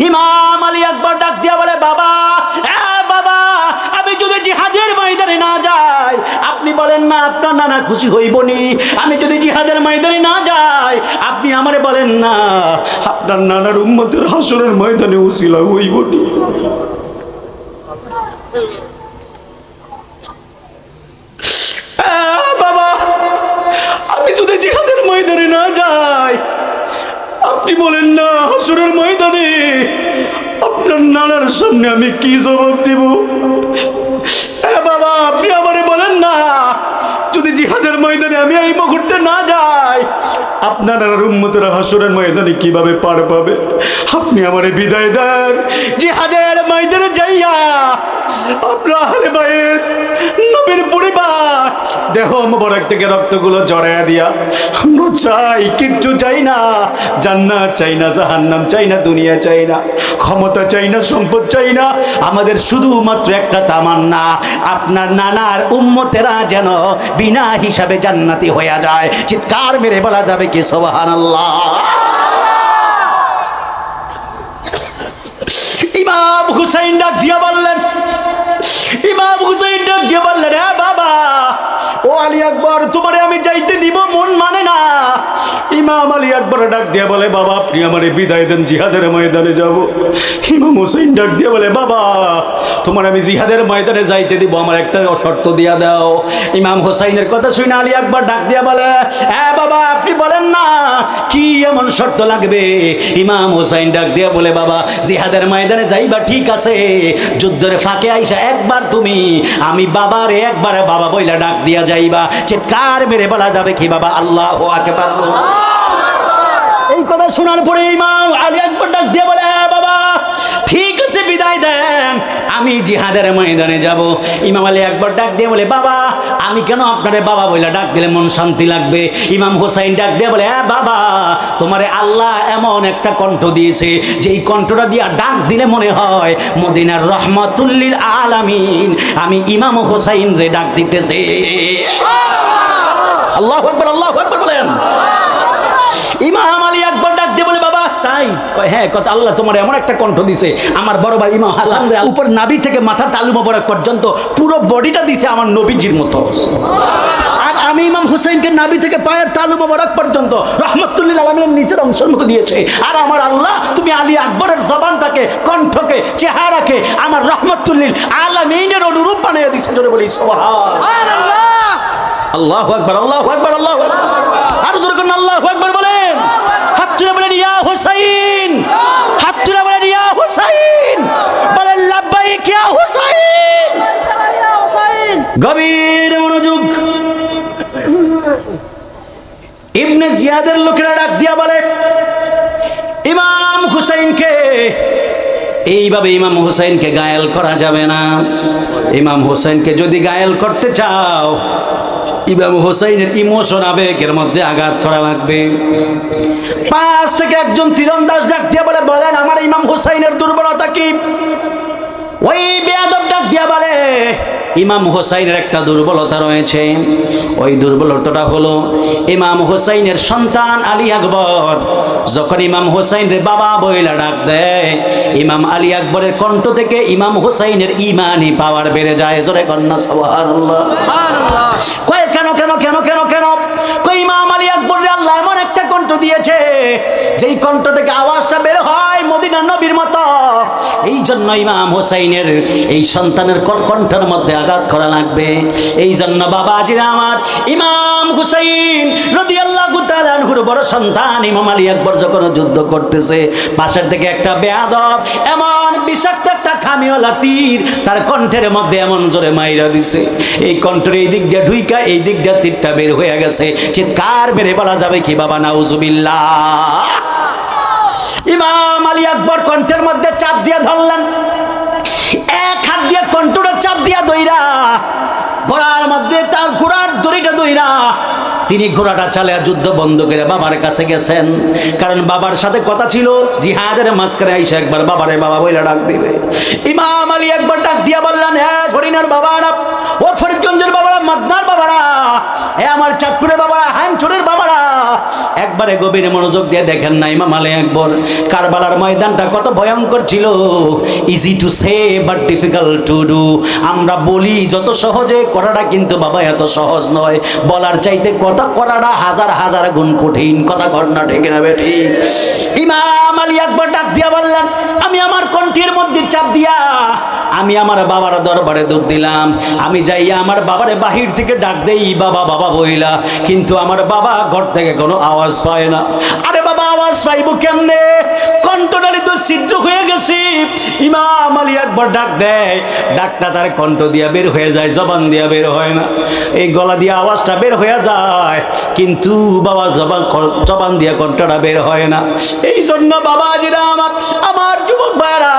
ইমাম আলী আকবর ডাক দিয়া বলে, বাবা বাবা, আমি যদি জিহাদের ময়দানে না যাই, আপনি বলেন না আপনার নানা খুশি হইবনি? আমি যদি জিহাদের ময়দানে না যাই, আপনি আমারে বলেন না আপনার নানার উম্মতের হাসরের ময়দানে উসিলা হইবনি? বাবা, আমি যদি জিহাদের ময়দানে না যাই, আপনি বলেন না হাসরের ময়দানে আপনার নানার সামনে আমি কি জবাব দেব? বাবা, আপনি আমারে বলেন না, যদি জিহাদের ময়দানে আমি এই মুহূর্তে না যাই, আপনার উম্মতেরা হাসরের ময়দানে কিভাবে পার পাবে? আপনি আমারে বিদায় দেন। জিহাদের ময়দানে যাইয়া আপনার আহলে বাইত, নবীর পরিবার দেহ মোবারক থেকে রক্তগুলো জড়াইয়া দিয়া আমরা চাই, কিচ্ছু চাই না। জান্নাত চাই না, জাহান্নাম চাই না, দুনিয়া চাই না, ক্ষমতা চাই না, সম্পদ চাই না। আমাদের শুধুমাত্র একটা তামান্না, আপনার নানার উম্মতেরা যেন বিনা হিসাবে জান্নাতি হয়ে যায়। চিৎকার মেরে বলা যাবে কি সুবহানাল্লাহ? ইমাম হুসাইন ডাক দিয়া বললেন, ইমাম হুসাইন ডাক দিয়া বললেন, হ্যাঁ বাবা, ও আলী আকবর, তোমারে আমি যাইতে দিব মন মানে না। ইমাম আলী আকবর ডাক দিয়া বলে, বাবা আপনি আমারে বিদায় দেন, জিহাদের ময়দানে যাব। ইমাম হুসাইন ডাক দিয়া বলে, বাবা তোমার আমি জিহাদের ময়দানে যাইতে দিব, আমার একটা শর্ত দিয়া দাও। ইমাম হুসাইনের কথা শুনে আলী আকবর ডাক দিয়া বলে, হ্যাঁ বাবা আপনি বলেন না, কি এমন শর্ত লাগবে? ইমাম হুসাইন ডাক দিয়া বলে, বাবা জিহাদের ময়দানে যাইবা ঠিক আছে, যুদ্ধের ফাঁকে আইসা একবার তুমি আমি বাবারে একবার বাবা বইলা ডাক দিয়া যাইবা। চিৎকার মেরে বলা যাবে কি বাবা আল্লাহু আকবার? এই কথা শোনার পরে ইমাম আলী আকবর ডাক দিয়ে বলে, বাবা ঠিক আছে বিদায় দেন, আমি জিহাদের ময়দানে যাব। ইমাম আলী আকবর ডাক দিয়ে বলে, বাবা আমি কেন আপনারে বাবা বইলা ডাক দিলে মন শান্তি লাগবে? ইমাম হুসাইন ডাক দিয়ে বলে, হ্যাঁ বাবা, তোমারে আল্লাহ এমন একটা কণ্ঠ দিয়েছে, যেই কণ্ঠটা দিয়া ডাক দিলে মনে হয় মদিনার রহমাতুল্লিল আলামিন আমি ইমাম হুসাইন রে ডাক দিতেছে। আল্লাহু আকবার, আল্লাহু আকবার বলেন। ইমাম আলী আকবর ডাক দিয়ে বলে, বাবা তাই? হ্যাঁ, কথা আল্লাহ তোমার এমন একটা কণ্ঠ দিছে, আমার বড় ভাই ইমাম হাসান রে উপর নাভি থেকে মাথার তালু মোবারক পর্যন্ত পুরো বডিটা দিছে আমার নবীজির মতো, আর আমি ইমাম হুসাইনকে নাভি থেকে পায়ের তালু মোবারক পর্যন্ত রহমাতুল্লিল আলামিনের নিচের অংশের মতো দিয়েছে। আর আমার আল্লাহ তুমি আলী আকবরের জবানটাকে, কণ্ঠকে, চেহারাকে আমার রহমাতুল্লিল আলামিনের অনুরূপ বানিয়ে দিছে। জোরে বলি সুবহানাল্লাহ। আল্লাহু আকবার, আল্লাহু আকবার, আল্লাহু আকবার। আর জোরে করুন আল্লাহু আকবার বলেন। হাত তুলে বলেন ইয়া হুসাইন, হাত তুলে বলেন ইয়া হুসাইন, বলেন লাব্বাইক ইয়া হুসাইন। গভীর মনোযোগ। ইবনে জিয়াদের লোকেরা ডাক দিয়া বলে, ইমাম হুসাইনকে এইভাবে ইমাম হুসাইনকে গায়েল করা যাবে না। ইমাম হুসাইনকে যদি গায়েল করতে চাও, ইমাম হুসাইনের ইমোশন আবেগের মধ্যে আঘাত করা লাগবে। পাশ থেকে একজন তীরন্দাজ ডাক দিয়ে বলে, বলেন আমার ইমাম হুসাইনের দুর্বলতা কি? ওই বেয়াদব ডাক দিয়া বলে, ইমাম হুসাইনের একটা দুর্বলতা রয়েছে। ওই দুর্বলতাটা হলো ইমাম হুসাইনের সন্তান আলী আকবর যখন ইমাম হুসাইনের বাবা বইলা ডাক দেয়, ইমাম আলী আকবরের কণ্ঠ থেকে ইমাম হুসাইনের ইমানি পাওয়ার বেড়ে যায়। জোরে কন্যা সুবহানাল্লাহ। কয় কেন কেন কেন কেন কেন? কই ইমাম আলী আকবরের আল্লাহ এমন একটা কণ্ঠ দিয়েছে, যেই কণ্ঠ থেকে আওয়াজটা বের হয় মদিনার নবীর মতো। এই জন্য ইমাম হুসাইনের এই সন্তানের কণ্ঠের মধ্যে আঘাত করা লাগবে। এই জন্য বাবাজিরা আমার, ইমাম হুসাইন রাদিয়াল্লাহু তাআলা আনহুর বড় সন্তান ইমাম আলী আকবর যখন যুদ্ধ করতেছে, পাশের থেকে একটা বেয়াদব এমন বিষাক্ত একটা খামিওয়ালা তীর তার কণ্ঠের মধ্যে এমন জোরে মাইরা দিছে, এই কণ্ঠের এই দিক দিয়ে ঢুইকা এই দিক দিয়ে তীরটা বের হয়ে গেছে। চিৎকার মেরে বলা যাবে কি বাবা নাউজুবিল্লাহ। ইমাম আলী আকবর কণ্ঠের মধ্যে চাপ দিয়ে ধরলেন, এক হাত দিয়ে কণ্ঠটা চাপ দিয়া দইরা ঘোড়ার মধ্যে তার ঘোড়ার দড়িটা দইরা তিনি ঘোড়াটা চালিয়ে যুদ্ধ বন্ধ করে বাবার কাছে গেছেন। কারণ বাবার সাথে কথা ছিল জিহাদের মাঝখানে আইসা একবার বাবারে বাবা বইলা ডাক দিবে। ইমাম আলী একবার ডাক দিয়া বললেন, হ্যাঁ ফরিনার বাবা, ও ফরিদ ফরিদগঞ্জের বাবারা, মাদনার বাবারা, এ আমার চাঁদপুরের বাবারা, হাইমচরের বাবারা, একবারে গভীর মনোযোগ দিয়ে দেখেন না ইমাম আলী আকবর কারবালার ময়দানটা কত ভয়ঙ্কর ছিল। Easy to say but difficult to do. আমরা বলি যত সহজে করাটা, কিন্তু বাবা এত সহজ নয়। বলার চাইতে কথা করাটা হাজার হাজার গুণ কঠিন। কথা ঘটনা ঠিক না বেঠি? ইমাম আলী আকবর ডাক দিয়া বললেন, আমি আমার কণ্ঠের মধ্যে চাপ দিয়া আমি আমার বাবার দরবারে দৌড় দিলাম। আমি যাইয়া আমার বাবারে বাহির থেকে ডাক দেই, বাবা বাবা বইলা, কিন্তু আমার বাবা ঘর থেকে কোনো আওয়াজ পায় না। আরে বাবা আওয়াজ পাইব কেমনে? কণ্ঠটালি তো ছিদ্র হয়ে গেছে। ইমাম আলী আকবর ডাক দেয়, ডাকটা তার কণ্ঠ দিয়া বের হয়ে যায়, জবান দিয়া বের হয় না। এই গলা দিয়ে আওয়াজটা বের হয়ে যায়, কিন্তু বাবা জবান দিয়া কণ্ঠটা বের হয় না। এই জন্য বাবাজিরা, আমার যুবক ভাইরা,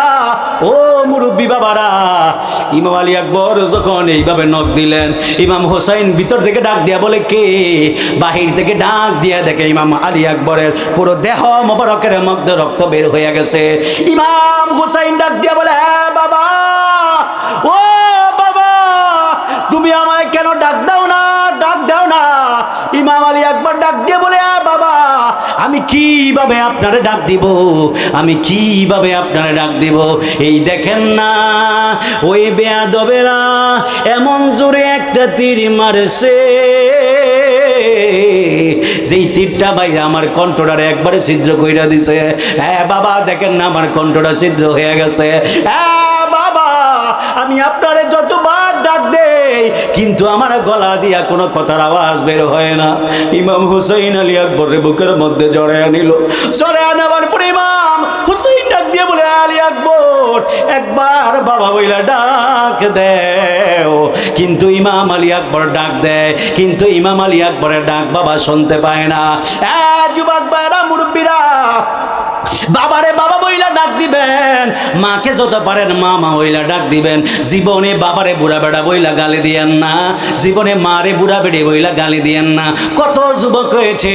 ও মুরব্বী বাবারা, ইমাম আলী আকবর যখন এইভাবে নখ দিলেন, ইমাম হোসাইন ভিতর থেকে ডাক দিয়া বলে, কে? বাহির থেকে ডাক দিয়া দেখে ইমাম আলী আকবরের পুরো দেহ মোবারকের মধ্যে রক্ত বের হয়ে গেছে। ইমাম হোসাইন ডাক দিয়া বলে, হ্যাঁ বাবা, ও বাবা, তুমি আমায় কেন ডাক দাও না? ডাক দাও না। ইমাম আলী আকবর ডাক দিয়ে বলে, বাবা, আমি কিভাবে আপনারে ডাক দিব? আমি কিভাবে আপনারে ডাক দিব? এই দেখেন না, ওই বেয়াদবেরা এমন জোরে একটা তীর মারছে, যেই তীরটা ভাই আমার কণ্ঠটারে একবারে ছিদ্র কইরা দিছে। হ্যাঁ বাবা, দেখেন না আমার কণ্ঠটা ছিদ্র হয়ে গেছে। হ্যাঁ বাবা, আমি আপনারে যতবার ডাক দেই, কিন্তু আমার গলা দিয়া কোনো কথার আওয়াজ বের হয় না। ইমাম হুসাইন আলী আকবরের বুকের মধ্যে জড়ায় নিল। জড়ায় নেওয়ার পরে ইমাম হুসাইন ডাক দিয়ে বলে, আলী আকবর, একবার বাবা বইলা ডাক দেও। কিন্তু ইমাম আলী আকবর ডাক দেয়, কিন্তু ইমাম আলী আকবরের ডাক বাবা শুনতে পায় না। যুবক ভাইরা, মুরব্বীরা, বাবারে বাবা বইলা ডাক দিবেন, মাকে যত পারেন মা মা বইলা ডাক দিবেন। জীবনে বাবারে বুড়া বেড়া বইলা গালি দিয়েন না, জীবনে মারে বুড়া বেড়ে বইলা গালি দিয়েন না। কত যুবক রয়েছে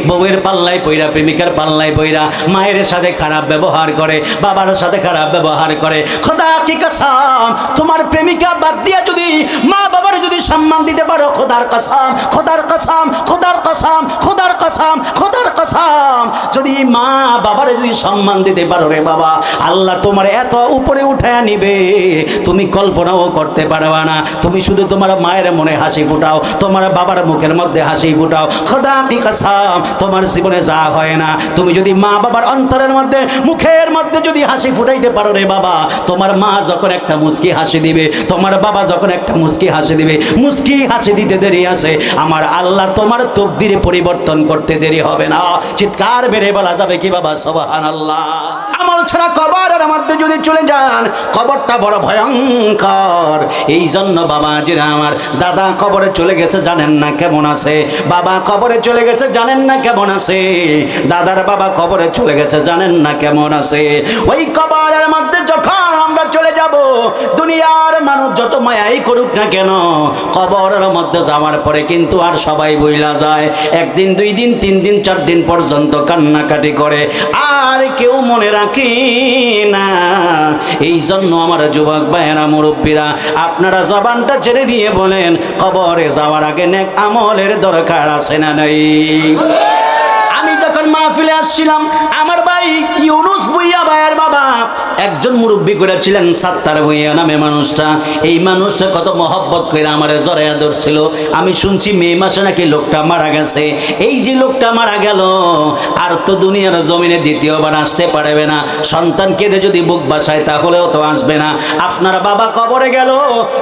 বউয়ের পাল্লায় পইরা, প্রেমিকার পাল্লায় পইরা মায়ের সাথে খারাপ ব্যবহার করে, বাবার সাথে খারাপ ব্যবহার করে। খোদা কি কসম, তোমার প্রেমিকা বাদ দিয়া যদি মা বাবার যদি সম্মান দিতে পারো, খোদার কসম, খোদার কসম, খোদার কসম, খোদার কসম, খোদার কসম, যদি মা বাবার যদি সম্মান দিতে পারো রে বাবা, আল্লাহ তোমার এত উপরে উঠায় নিবে তুমি কল্পনাও করতে পারবা না। তুমি শুধু তোমার মায়ের মনে হাসি ফুটাও, তোমার বাবার মুখের মধ্যে হাসি ফুটাও। খোদা কি কসম, তোমার জীবনে যা হয় না, তুমি যদি মা বাবার অন্তরের মধ্যে, মুখের মধ্যে যদি হাসি ফুটাইতে পারো রে বাবা, তোমার মা যখন একটা মুস্কি হাসি দিবে, তোমার বাবা যখন একটা মুস্কি হাসি দিবে, মুস্কি হাসি দিতে দেরি আছে, আমার আল্লাহ তোমার তকদির পরিবর্তন করতে দেরি হবে না। চিৎকার বেড়ে বলা যাবে কি বাবা সুবহানাল্লাহ। আমল ছাড়া কবরের মধ্যে যদি চলে যান, কবরটা বড় ভয়ঙ্কর। এই জন্য বাবাজিরা আমার, দাদা কবরে চলে গেছে জানেন না কেমন আছে, বাবা কবরে চলে গেছে জানেন না কেমন আছে, দাদার বাবা কবরে চলে গেছে জানেন না কেমন আছে। ওই কবরের মধ্যে যখন আমরা চলে যাব, দুনিয়ার মানুষ যত মায়াই করুক না কেন, কবরের মধ্যে যাওয়ার পরে কিন্তু আর সবাই বইলা যায়। একদিন, দুই দিন, তিন দিন, চার দিন পর্যন্ত কান্নাকাটি করে, আর কেউ মনে রাখে না। এই জন্য আমার যুবক ভাইয়েরা, মুরব্বীরা, আপনারা জবানটা ছেড়ে দিয়ে বলেন, কবরে যাওয়ার আগে নেক আমলের দরকার আছে না নাই? আমি যখন মাহফিলে আসছিলাম, আমার ভাই ইউনুস ভুইয়া ভাইয়ের বাবা একজন মুরব্বী করেছিলেন, সাত্তার ভুইয়া নামে মানুষটা। এই মানুষটা কত মহব্বত করে আমারে জড়াইয়া ধরছিল। আমি শুনছি মে মাসে নাকি লোকটা মারা গেছে। এই যে লোকটা মারা গেল, আর তো দুনিয়ার জমিনে দ্বিতীয়বার আসতে পারবে না। সন্তান কেঁদে যদি বুক বাসায়, তাহলেও তো আসবে না। আপনার বাবা কবরে গেল,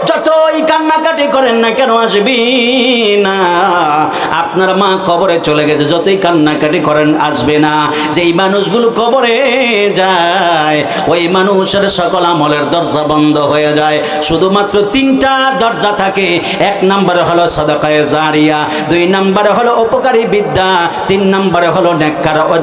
যতই কান্নাকাটি করেন না কেন আসবি না। আপনার মা কবরে চলে গেছে, যতই কান্নাকাটি করেন আসবে না। যেই মানুষগুলো কবরে যায়, ওই মানুষের সকল আমলের দরজা বন্ধ হয়ে যায়। শুধুমাত্র তিনটা দরজা থাকে। এক নম্বরে হলো সাদাকায়ে জারিয়া, দুই নম্বরে হলো উপকারী বিদ্যা, তিন নম্বরে হলো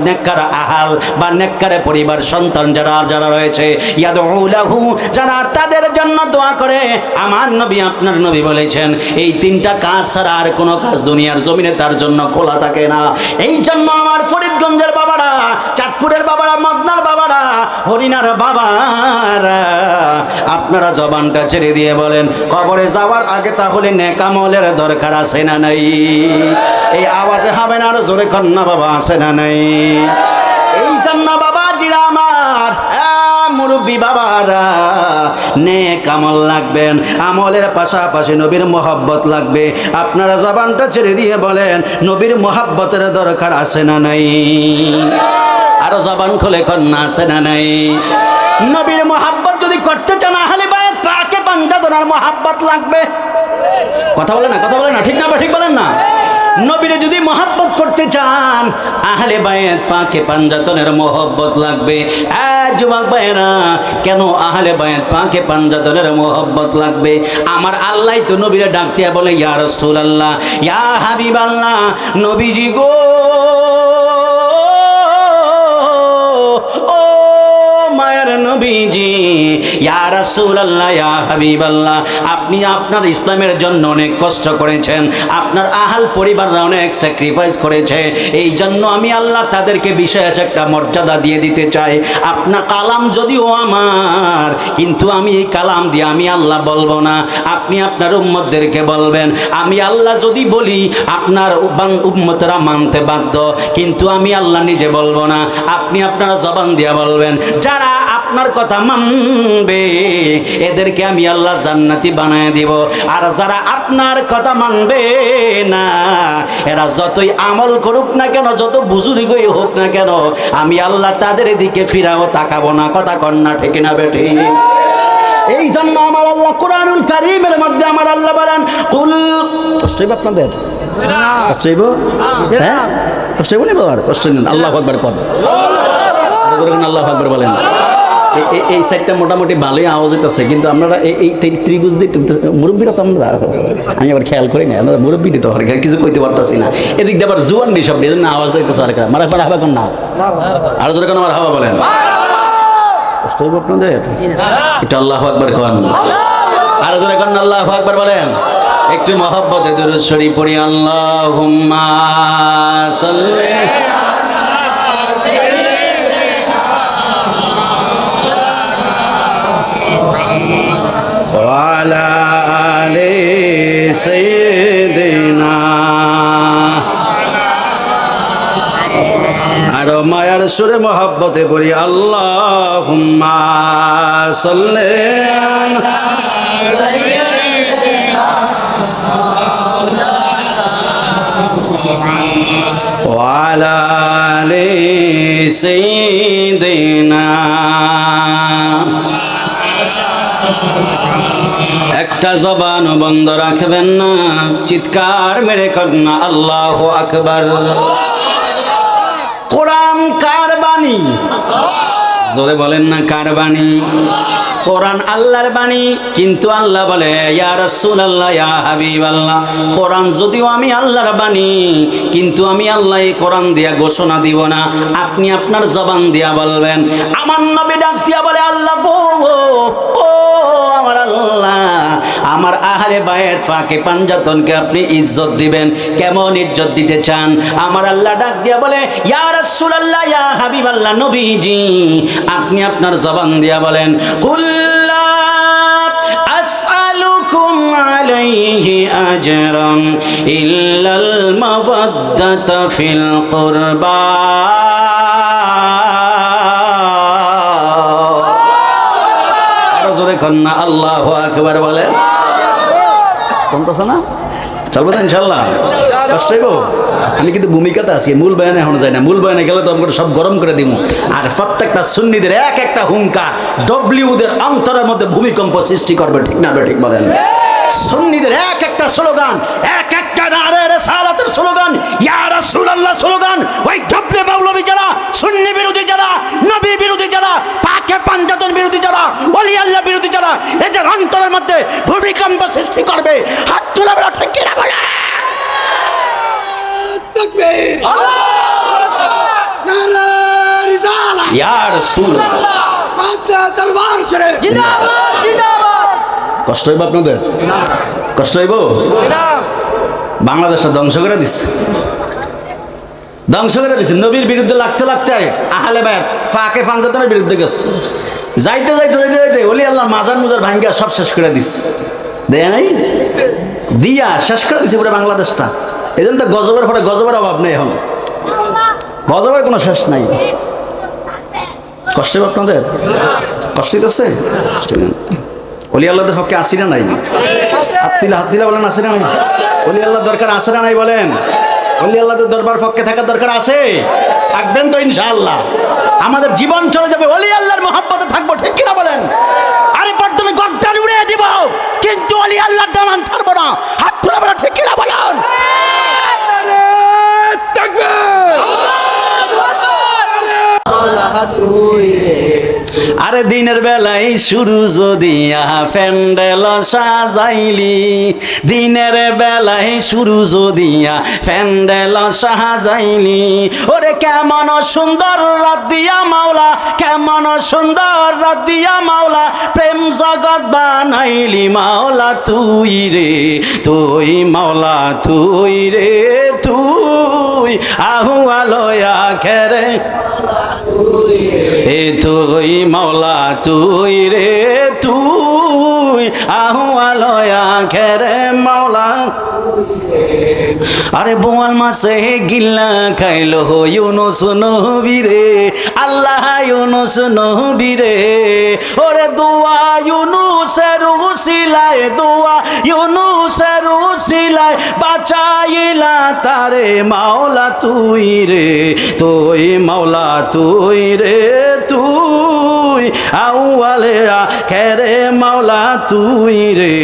নেককার আহাল বা নেককার পরিবার, সন্তান যারা যারা রয়েছে, ইয়াদউ লাহু, যারা তাদের জন্য দোয়া করে। আমার নবী, আপনার নবী বলেছেন, এই তিনটা কাজ ছাড়া আর কোনো কাজ দুনিয়ার জমিনে তার জন্য খোলা থাকে না। এই জন্য আমার ফরিদগঞ্জের বাবারা, চাঁদপুরের বাবারা, মদনার বাবারা, হরিণার বাবা বাবারা, আপনারা জবানটা ছেড়ে দিয়ে বলেন, কবরে যাওয়ার আগে তাহলে নেক আমলের দরকার আছে না নাই? এই আওয়াজে হবে না, আরো জোরে কন্যা বাবা, আছে না নাই? এই জন্য বাবাজিরা আমার, মুরব্বী বাবারা, নেক আমল লাগবেন, আমলের পাশাপাশি নবীর মোহাব্বত লাগবে। আপনারা জবানটা ছেড়ে দিয়ে বলেন, নবীর মোহাব্বতের দরকার আছে না নাই? আরো জবান খুলে কন্যা, আছে না নাই? নবীর মোহাব্বত যদি করতে চান, আহলে বায়াত পাকে পাঞ্জাতনের মোহাব্বত লাগবে। কথা বলে না, কথা বলে না, ঠিক না? ঠিক বলেন না? নবীরে যদি মোহাব্বত করতে চান, আহলে বায়াত পাকে পাঞ্জাতনের মোহাব্বত লাগবে। যুবক ভাইরা, কেন আহলে বায়াত পাকে পাঞ্জাতনের মোহাব্বত লাগবে? আমার আল্লাহ তো নবীরে ডাক দিয়া বলে, ইয়া রাসূলুল্লাহ, ইয়া হাবিবাল্লাহ, নবীজি গো, ও মায়ের নবীজি, ইয়া রাসূলুল্লাহ, ইয়া হাবিবাল্লাহ, আপনি আপনার ইসলামের জন্য অনেক কষ্ট করেছেন, আপনার আহাল পরিবাররা অনেক স্যাক্রিফাইস করেছে, এই জন্য আমি আল্লাহ তাদেরকে বিশেষ একটা মর্যাদা দিয়ে দিতে চাই। আপনার কালাম যদিও আমার, কিন্তু আমি এই কালাম দিয়ে আমি আল্লাহ বলবো না, আপনি আপনার উম্মতদেরকে বলবেন। আমি আল্লাহ যদি বলি, আপনার উম্মতরা মানতে বাধ্য, কিন্তু আমি আল্লাহ নিজে বলবো না, আপনি আপনারা জবান দিয়া বলবেন। যারা আপনার কথা মানবে, এদেরকে আমি আল্লাহ জান্নাতি বানায় দিব। আর যারা আপনার কথা মানবে না, এরা যতই আমল করুক না কেন, যত বুজুর্গই হোক না কেন, আমি আল্লাহ তাদের দিকে ফিরাও তাকাবো না। কথা কন্যা, ঠিক না বেঠি? এই জন্য আমার আল্লাহ কোরআনুল কারীমের মধ্যে আমার আল্লাহ বলেন, কুল, কষ্ট হইব আপনাদের? কষ্ট হইব? হ্যাঁ, কষ্ট হইব না বাবার? কষ্ট নেন, আল্লাহু আকবার করেন, আল্লাহু আকবার বলেন। এই সাইডটা মোটামুটি ভালোই আওয়াজ হইতেছে, কিন্তু আপনারা এই ত্রিভুজ দিয়ে মুরব্বীরা তো আমরা, আমি আবার খেয়াল করি না, আমরা মুরব্বী তো কিছু কইতে পারতাছি না। এদিক দিয়ে আবার জুয়ান সব দিয়ে আওয়াজ হইতেছে, আর মারা একবার হাবা কর না, আর জোরে কেন আমার হাওয়া বলেন। কষ্ট হইব আপনাদের? এটা আল্লাহু আকবার করেন, আর জোরে করেন আল্লাহু আকবার বলেন। একটু মহব্বতে দুরূদ শরীফ পড়ি, আল্লাহুম্মা সাল্লি ওয়ালা আলি সাইয়্যিদিনা। আর মায়ার সুরে মহব্বতে পড়ি, আল্লাহুম্মা সাল্লি ওয়ালা আলি সাইয়্যিদিনা। একটা জবান বন্ধ রাখবেন না, চিৎকার মেরে কন্যা, আল্লাহু আকবার। কোরআন কার বাণী? জোরে বলেন না, কার বাণী? কোরআন আল্লাহর বাণী, কিন্তু আল্লাহ বলে, ইয়া রাসূলুল্লাহ, ইয়া হাবিবাল্লাহ, কোরআন যদিও আমি আল্লাহর বাণী, কিন্তু আমি আল্লাহ এই কোরআন দিয়া ঘোষণা দিব না, আপনি আপনার জবান দিয়া বলবেন। আমার নবী ডাক দিয়া বলে, আল্লাহ গো, ও আমার আল্লাহ, আমার আহলে বায়াত পাকে পাঞ্জাতনকে আপনি ইজ্জত দিবেন, কেমন ইজ্জত দিতে চান? আমার আল্লাহ ডাক দিয়া বলে, ইয়া রাসূলুল্লাহ, ইয়া হাবিবাল্লাহ, নবীজি, আপনি আপনার জবান দিয়া বলেন, কুল লা আসআলুকুম আলাইহি আজরান ইল্লাল মাওয়াদ্দাতা ফিল কুরবা। আরো জোরে কন্যা, আল্লাহু আকবার বলে। শুনতেছ না? চলবে তো ইনশাল্লাহ? কষ্ট হইব? আমি কিন্তু ভূমিকাতে আছি, মূল বয়ানে এখন যাই না। মূল বয়ানে গেলে তো আমরা সব গরম করে দিব। আর প্রত্যেকটা সুন্নিদের এক একটা হুঙ্কার ডব্লিউদের অন্তরের মধ্যে ভূমিকম্প সৃষ্টি করবে, ঠিক না? ঠিক বলেন। সুন্নিদের এক একটা স্লোগান, এক একটা নারে রিসালাতের স্লোগান, ইয়া রাসূলুল্লাহ স্লোগান, ওই ডব্লিউ মাওলাভী যারা, সুন্নি বিরোধী যারা, নবী বিরোধী যারা, পাকে পাঞ্জাতন বিরোধী যারা, ওলি আল্লাহ বিরোধী যারা, এদের অন্তরের মধ্যে ভূমিকম্প সৃষ্টি করবে। হাত তুলে বলা, ঠিক কিনা বলে? তাকবীর, আল্লাহু আকবার, নারে রিসালাত, ইয়া রাসূলুল্লাহ, মাতা দরবার শরীফ, জিন্দাবাদ, জিন্দাবাদ। কষ্ট হইব আপনাদের? কষ্ট হইব? বাংলাদেশটা ধ্বংস করে দিচ্ছে, ধ্বংস করে দিচ্ছে। নবীর বিরুদ্ধে লাগতে লাগতে আহলে বায়াত পাকে পাঞ্জাতনের বিরুদ্ধে গেছে। যাইতে যাইতে যাইতে যাইতে ওলি আল্লাহ মাজার মুজার ভাঙ্গা সব শেষ করে দিচ্ছে, দেয় নাই, দিয়া শেষ করে দিচ্ছে পুরো বাংলাদেশটা। এই জন্য তো গজবের পরে গজবের অভাব নেই, এখন গজবের কোনো শেষ নাই। কষ্ট হবে আপনাদের? কষ্ট হইতেছে? অলি আল্লাহদের পক্ষে আসি না নাই? হাত দিলা বলেন, আসে না নাই? অলি আল্লাহ দরকার আছে না নাই বলেন? অলি আল্লাহদের দরবার পক্ষে থাকার দরকার আছে, থাকবেন তো ইনশাআল্লাহ। আমাদের জীবন চলে যাবে অলি আল্লাহর মহব্বতে থাকবো, ঠিক কিনা বলেন? আরে পর্যন্ত গর্দান উড়িয়ে দিব, কিন্তু অলি আল্লাহর দামান ছাড়বো না। হাত তুলে বলেন, ঠিক কিনা বলেন? আরে দিনের বেলায় শুরু যদিয়া প্যান্ডেল সাজাইলি, দিনের বেলায় শুরু যদিয়া প্যান্ডেল সাজাইলি, ওরে কেমন সুন্দর রাত দিয়া মাওলা, কেমন সুন্দর রাত দিয়া মাওলা, প্রেম জগৎ বানাইলি মাওলা তুই রে, তুই মাওলা তুই রে, তুই আহু আলোয়া খেরে, এ তুই মাওলা তুই রে, তুই আহু আলোয়া খেরে মাওলা। আরে বোয়াল মাসে গিল্লা খাইলো ইউনুস নবী রে, আল্লাহ ইউনুস নবী রে, ওরে দোয়া ইউনুসের উসিলায়, দোয়া ইউনুসের উসিলায় বাঁচাইলা তারে মাওলা তুই রে, তুই মাওলা তুই রে, তুই আউয়ালে আখেরে মাওলা তুই রে,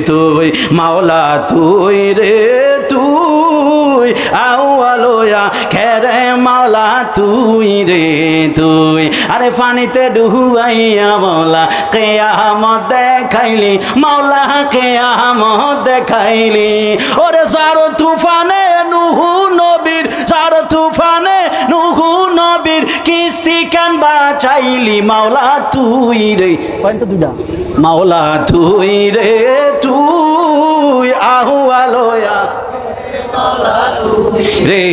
তুই মাওলা তুই রে, তুই আউয়ালোয়া খেরে মাওলা তুই রে, তুই। আরে পানিতে ডুবাইয়া মাওলা কিয়ামত দেখাইলি, মাওলা কিয়ামত দেখাইলি, ওরে যার তুফানে নুহু নবীর, যার তুফানে নুহু নবীর কিস্তি কান বাঁচাইলি মাওলা তুই রে, মাওলা তুই রে, তুই আহুয়ালোয়া রে,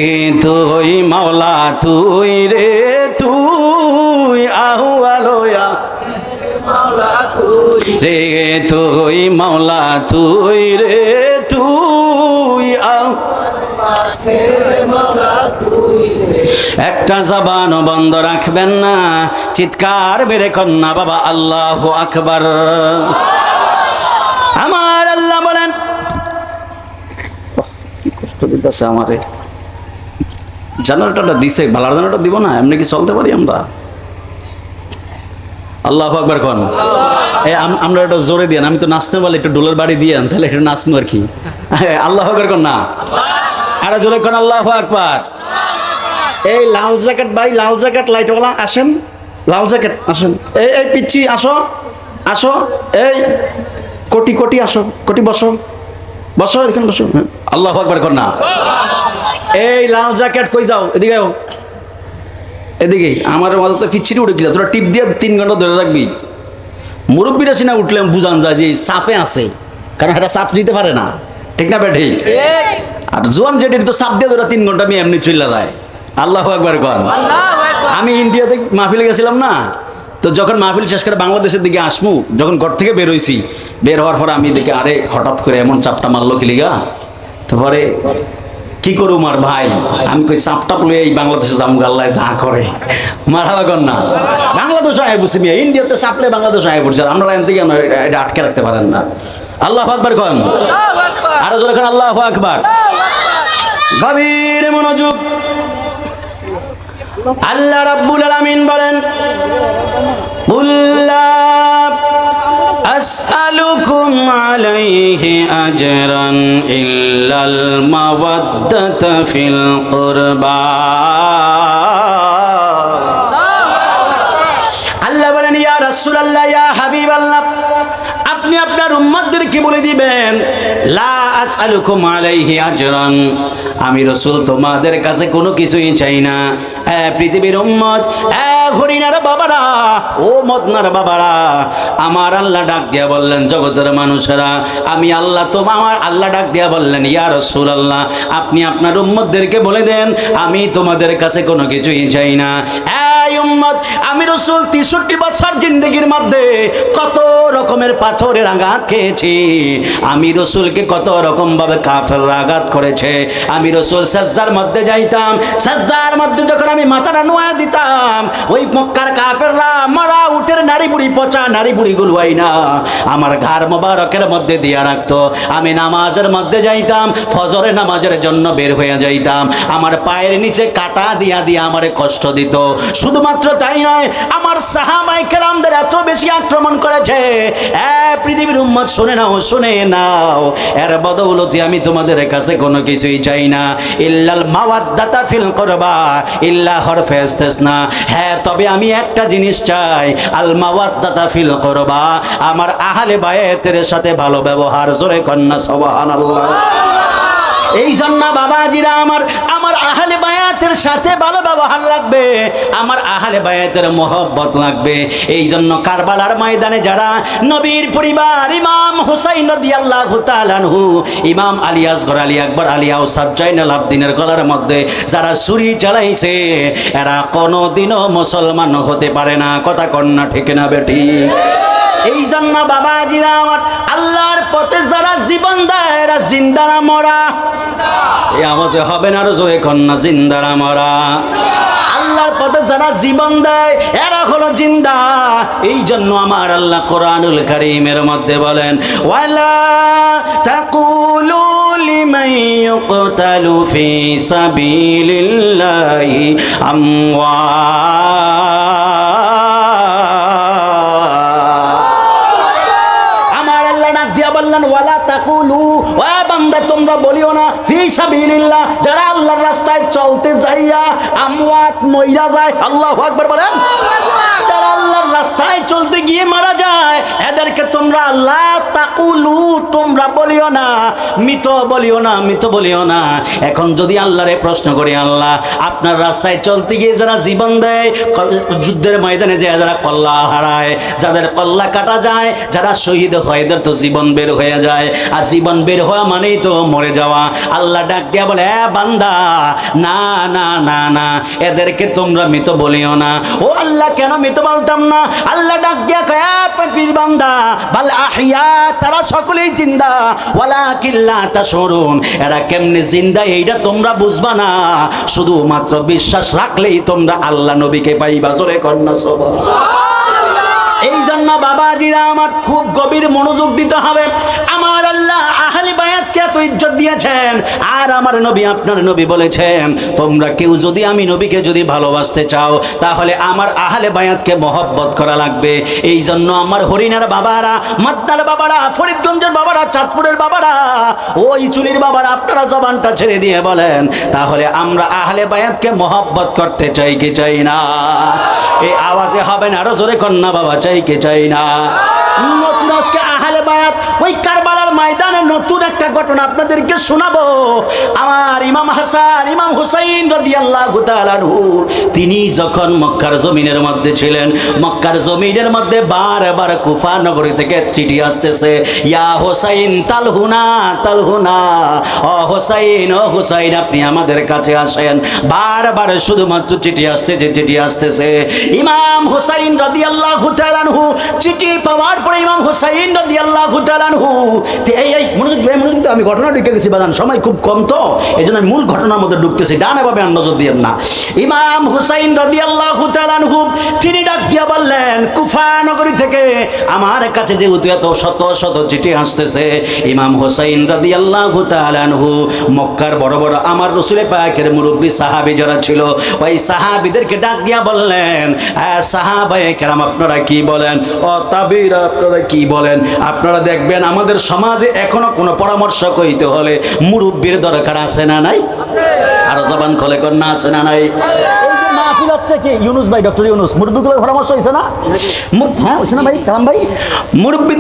তুই মাওলা তুই রে, তুই আহুয়ালোয়া রে, তুই মাওলা তুই রে, তুই একটা জবান বন্ধ রাখবেন না, চিৎকার বেড়ে কন্যা বাবা আল্লাহু আকবার। আমার আল্লাহ বলেন, কি কষ্ট দিতেছে আমারে, জানালাটা দিছে, ভালো জানালাটা দিব না, এমনি কি চলতে পারি আমরা? আল্লাহু আকবার কোন। আমরা এটা জোরে দিয়ান, আমি তো নাচতে বলে একটু ডোলের বাড়ি দিয়ান, তাহলে একটু নাচবো আর কি। আল্লাহু আকবার কোন না, আরে জোরে কোন আল্লাহু আকবার। এই লাল জ্যাকেট ভাই, লাল জ্যাকেট লাইটওয়ালা আসেন, লাল জ্যাকেট আসেন, এই পিচ্ছি আসো, আসো, এই কোটি কোটি আসো, কোটি বসো, বসো এখানে বসো। আল্লাহু আকবার কোন না। এই লাল জ্যাকেট কই যাও, এদিকে আও, এদিকে। আমার মাথাতে পিচ্ছিটি উঠে গেছে, তোরা টিপ দিয়ে 3 ঘন্টা ধরে রাখবি। মুরব্বীরা সিনা উঠলে বুঝান যায় যে চাপে আছে, কারণ এটা চাপ নিতে পারে না, ঠিক না বেঠিক? আর জোয়ান যেটি তো চাপ দিয়ে ধরে 3 ঘন্টা আমি এমনি চলে যায়। আল্লাহু আকবার কোন। আমি ইন্ডিয়াতে মাহফিলে গেছিলাম না, তো যখন মাহফিল শেষ করে বাংলাদেশের দিকে আসমু, যখন ঘর থেকে বের হয়েছি, বের হওয়ার পরে আমি দেখি আরে হঠাৎ করে এমন চাপটা মারলো কিলিগা। তারপরে কি করু মার ভাই, আমি কই চাপটা লয়ে এই বাংলাদেশে যামু, আল্লাহ যা করে মারাবা কর না। বাংলাদেশ আয় বুঝছি মিয়া, ইন্ডিয়াতে চাপলে বাংলাদেশ আয় পড়ছে, আমরা এখান থেকে এটা আটকে রাখতে পারেন না। আল্লাহু আকবার কোন। আরো জোরে কোন আল্লাহু আকবার। গভীর মনোযোগ। আল্লাহ রাব্বুল আলামিন বলেন, কুল লা আসআলুকুম আলাইহি আজরান ইল্লাল মাওয়াদ্দাতা ফিল কুরবা। আল্লাহ বলেন, ইয়া রাসূলুল্লাহ, ইয়া হাবিবাল্লাহ, আপনি আপনার উম্মতদেরকে বলে দিবেন, লা আসআলুকুম আলাইহি আজরান, আমি রাসূল তোমাদের কাছে কোনো কিছুই চাই না। পৃথিবীর উম্মত, হরিণার বাবারা, ও মদনার বাবারা, আমার আল্লাহ ডাক দিয়া বললেন, জগতের মানুষেরা, আমি আল্লাহ আমার আল্লাহ ডাক দিয়া বললেন, ইয়া রাসূলুল্লাহ, আপনি আপনার উম্মতদেরকে বলে দেন, আমি তোমাদের কাছে কোনো কিছুই চাই না। উম্মত, আমি রাসূল 63 বছর জিন্দেগির মধ্যে কত রকমের পাথরের আঘাত খেয়েছি। আমি রাসূলকে কত রকম ভাবে কাফেররা আঘাত করেছে। আমি রাসূল সাজদার মধ্যে যাইতাম, সাজদার মধ্যে যখন আমি মাথাটা নোয়া দিতাম, ওই মক্কার কাফেররা মারা উটের নাড়ি বুড়ি, পচা নাড়ি বুড়িগুলো আইনা আমার ঘাড় মোবারকের মধ্যে দিয়া রাখতো। আমি নামাজের মধ্যে যাইতাম, ফজরের নামাজের জন্য বের হয়ে যাইতাম, আমার পায়ের নিচে কাটা দিয়া দিয়া আমারে কষ্ট দিত। শুধুমাত্র তাই নয়, আমার সাহাবায়ে কেরামদের এত বেশি আক্রমণ করেছে। পৃথিবীর উম্মত শুনে নাও, শুনে নাও, এর বদৌলতে আমি তোমাদের কাছে কোনো কিছুই চাই না, ইল্লাল মাওয়াদ্দাতা ফিল কুরবা, ইল্লা হরফে ইস্তিসনা। হ্যাঁ, তবে আমি একটা জিনিস চাই, আল মাওয়াদ্দাতা ফিল কুরবা, আমার আহলে বায়াতের সাথে ভালো ব্যবহার। জোরে কন্না সুবহানাল্লাহ। এই জন্য বাবাজিরা, আমার আহলে বায়াতের সাথে ভালো ব্যবহার লাগবে, আমার আহলে বায়াতের মহব্বত লাগবে। এই জন্য কারবালার ময়দানে যারা নবীর পরিবার, ইমাম হুসাইন রাদিয়াল্লাহু তাআলা আনহু, ইমাম আলী আসগর, আলী আকবর, আলী আওসাদ, জাইনুল আবদিনের গলার মধ্যে যারা ছুরি চালাইছে, এরা কোনোদিনও মুসলমান হতে পারে না। কথা কন্যা ঠিক না বেটি? এই জন্য বাবাজিরা আমার, আল্লাহর পথে যারা জীবন দেয় এরা জিন্দারা মরা। এই আওয়াজে হবে না, আরো জোরে কন্যা, জিন্দারা মরা। আল্লাহর পথে যারা জীবন দেয় এরা হলো জিন্দা। এই জন্য আমার আল্লাহ কোরআনুল কারীমের মধ্যে বলেন, ওয়ালা তাকুলু লিমান ইউকতালু ফি সাবিলিল্লাহি ওয়ালা তাকুলু, ওয়া বান্দা তোমরা বলিও না, ফি সাবিলিল্লাহ, যারা আল্লাহর রাস্তায় চলতে যাইয়া আমওয়াত মইরা যায়। আল্লাহু আকবার বলেন। যারা আল্লাহর রাস্তায় চলতে গিয়ে মারা যায়, এদেরকে তোমরা লা তাকুলু, তোমরা বলিও না, মৃত বলিও না, মৃত বলিও না। এখন যদি আল্লাহরে প্রশ্ন করি, আল্লাহ আপনার রাস্তায় চলতে গিয়ে যারা জীবন দেয়, যুদ্ধের ময়দানে যায় যারা কল্লা হারায়, যাদের কল্লা কাটা যায়, যারা শহীদ হয়, এদের তো জীবন বের হয়ে যায়, আর জীবন বের হওয়া মানেই তো মরে যাওয়া। আল্লাহ ডাক দিয়া বলে, বান্দা, না না না না, এদেরকে তোমরা মৃত বলিও না। ও আল্লাহ, কেন মৃত বলতাম না? আল্লাহ ডাক দিয়া কয়, পৃথিবীর বান্দা, বাল আহিয়া, তারা সকলেই জিন্দা, ওয়ালাকিন লা তাশউরুন, এরা কেমনে জিন্দা এইটা তোমরা বুঝবা না, শুধুমাত্র বিশ্বাস রাখলেই তোমরা আল্লাহ নবীকে পাইবা। জোরে কন্যা সুবহানাল্লাহ। এই জন্য বাবাজিরা আমার, খুব গভীর মনোযোগ দিতে হবে। আমার আল্লাহ আহলে বায়াতকে এত ইজ্জত দিয়েছেন, আর আমার নবী, আপনার নবী বলেছেন, তোমরা কেউ যদি আমি নবীকে যদি ভালোবাসতে চাও, তাহলে আমার আহলে বায়াতকে মহব্বত করা লাগবে। এই জন্য আমার হরিণার বাবারা, মাদ্দার বাবারা, ফরিদগঞ্জের বাবারা, চাঁদপুরের বাবারা, ওই চুলির বাবারা, আপনারা জবানটা ছেড়ে দিয়ে বলেন, তাহলে আমরা আহলে বায়াতকে মহব্বত করতে চাই কি চাই না? এই আওয়াজে হবে না, আরো জোরে কন্যা বাবা, চাই কি চাই না? নতুন আজকে আহলে বায়াত, ওই কারবালার ময়দানে নতুন একটা ঘটনা আপনাদেরকে শোনাবো। আমার ইমাম হাসান, ইমাম হুসাইন রাদিয়াল্লাহু তাআলা আনহু, তিনি যখন মক্কার জমিনের মধ্যে ছিলেন, মক্কার জমিনের মধ্যে বারবার কুফা নগরী থেকে চিঠি আসতেছে, ইয়া হুসাইন তালহুনা তালহুনা, ও হুসাইন, ও হুসাইন, আপনি আমাদের কাছে আসেন। বারবার শুধুমাত্র চিঠি আসতেছে, চিঠি আসতেছে। ইমাম হুসাইন রাদিয়াল্লাহু তাআলা আনহু চিঠি পাওয়ার পরে ইমাম হুসাইন রাদিয়াল্লাহু তাআলা আনহু, এই মনোযোগ, আমি ঘটনা ঢুকে গেছি বাজান, সময় খুব কম তো, এই জন্য আমি মূল ঘটনার মধ্যে ঢুকতেছি, ডানে বামে আর নজর দিয়েন না। ইমাম হুসাইন রাদিয়াল্লাহু তাআলা আনহু তিনি ডাক দিয়া বললেন, কুফা নগরী থেকে আমার কাছে যেহেতু এত শত শত চিঠি আসতেছে, ইমাম হুসাইন রাদিয়াল্লাহু তাআলা আনহু মক্কার বড় বড় আমার রাসূল পাকের মুরব্বী সাহাবী যারা ছিল, ওই সাহাবীদেরকে ডাক দিয়া বললেন, সাহাবায়ে কেরাম আপনারা কি বলেন, ও তাবিরা আপনারা কি বলেন? আপনারা দেখবেন আমাদের সমাজে এখনো কোনো পরামর্শ কইতে হলে মুরব্বীর দরকার আছে না নাই? আরো জবান খোলে কন্যা, আছে না নাই? মাহফিল হচ্ছে কি ইউনুস ভাই, ডক্টর ইউনুস, মুরব্বীগুলোর পরামর্শ হয়েছে না? হ্যাঁ হয়েছে না ভাই, কালাম ভাই? মুরব্বী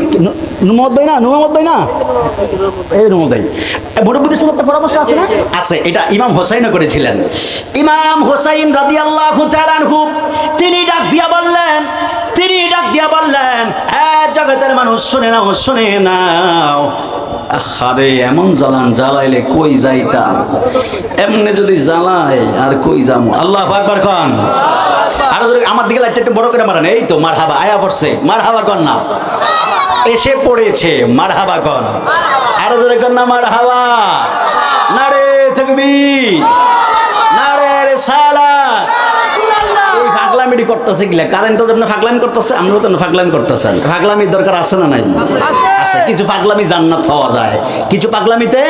নুমত ভাই না, নুমত ভাই না, এই নুমত ভাই, মুরব্বীদের সাথে একটা পরামর্শ আছে না? আছে। এটা ইমাম হোসাইনও করেছিলেন। ইমাম হোসাইন রাদিয়াল্লাহু তাআলা আনহু তিনি ডাক দিয়া বললেন, তিনি ডাক দিয়া বললেন, জগতের মানুষ শুনে নাও, শুনে নাও, আরে এমন জ্বালান জ্বালাইলে কই যাইতাম, এমনি যদি জ্বালাই আর কই যাবো। আল্লাহু আকবার কন। আর আরো জোরে আমার দিকে লাইটটা একটু বড় করে মারেন। এই তো মারহাবা আয়া পড়ছে, মারহাবা কর না, এসে পড়েছে, মারহাবা কর, আরো জোরে কর না মারহাবা। নারে তাকবীর, নারে রিসালাত। এই ফাগলামিটি করতেছে গিলা, কারেন্টও যেমন ফাগলামি করতেছে, আমরাও তো ফাগলামি করতেছেন। ফাগলামির দরকার আছে না নাই? আছে। কিছু পাগলামি জান্নাত পাওয়া যায়, কিছু পাগলামিতে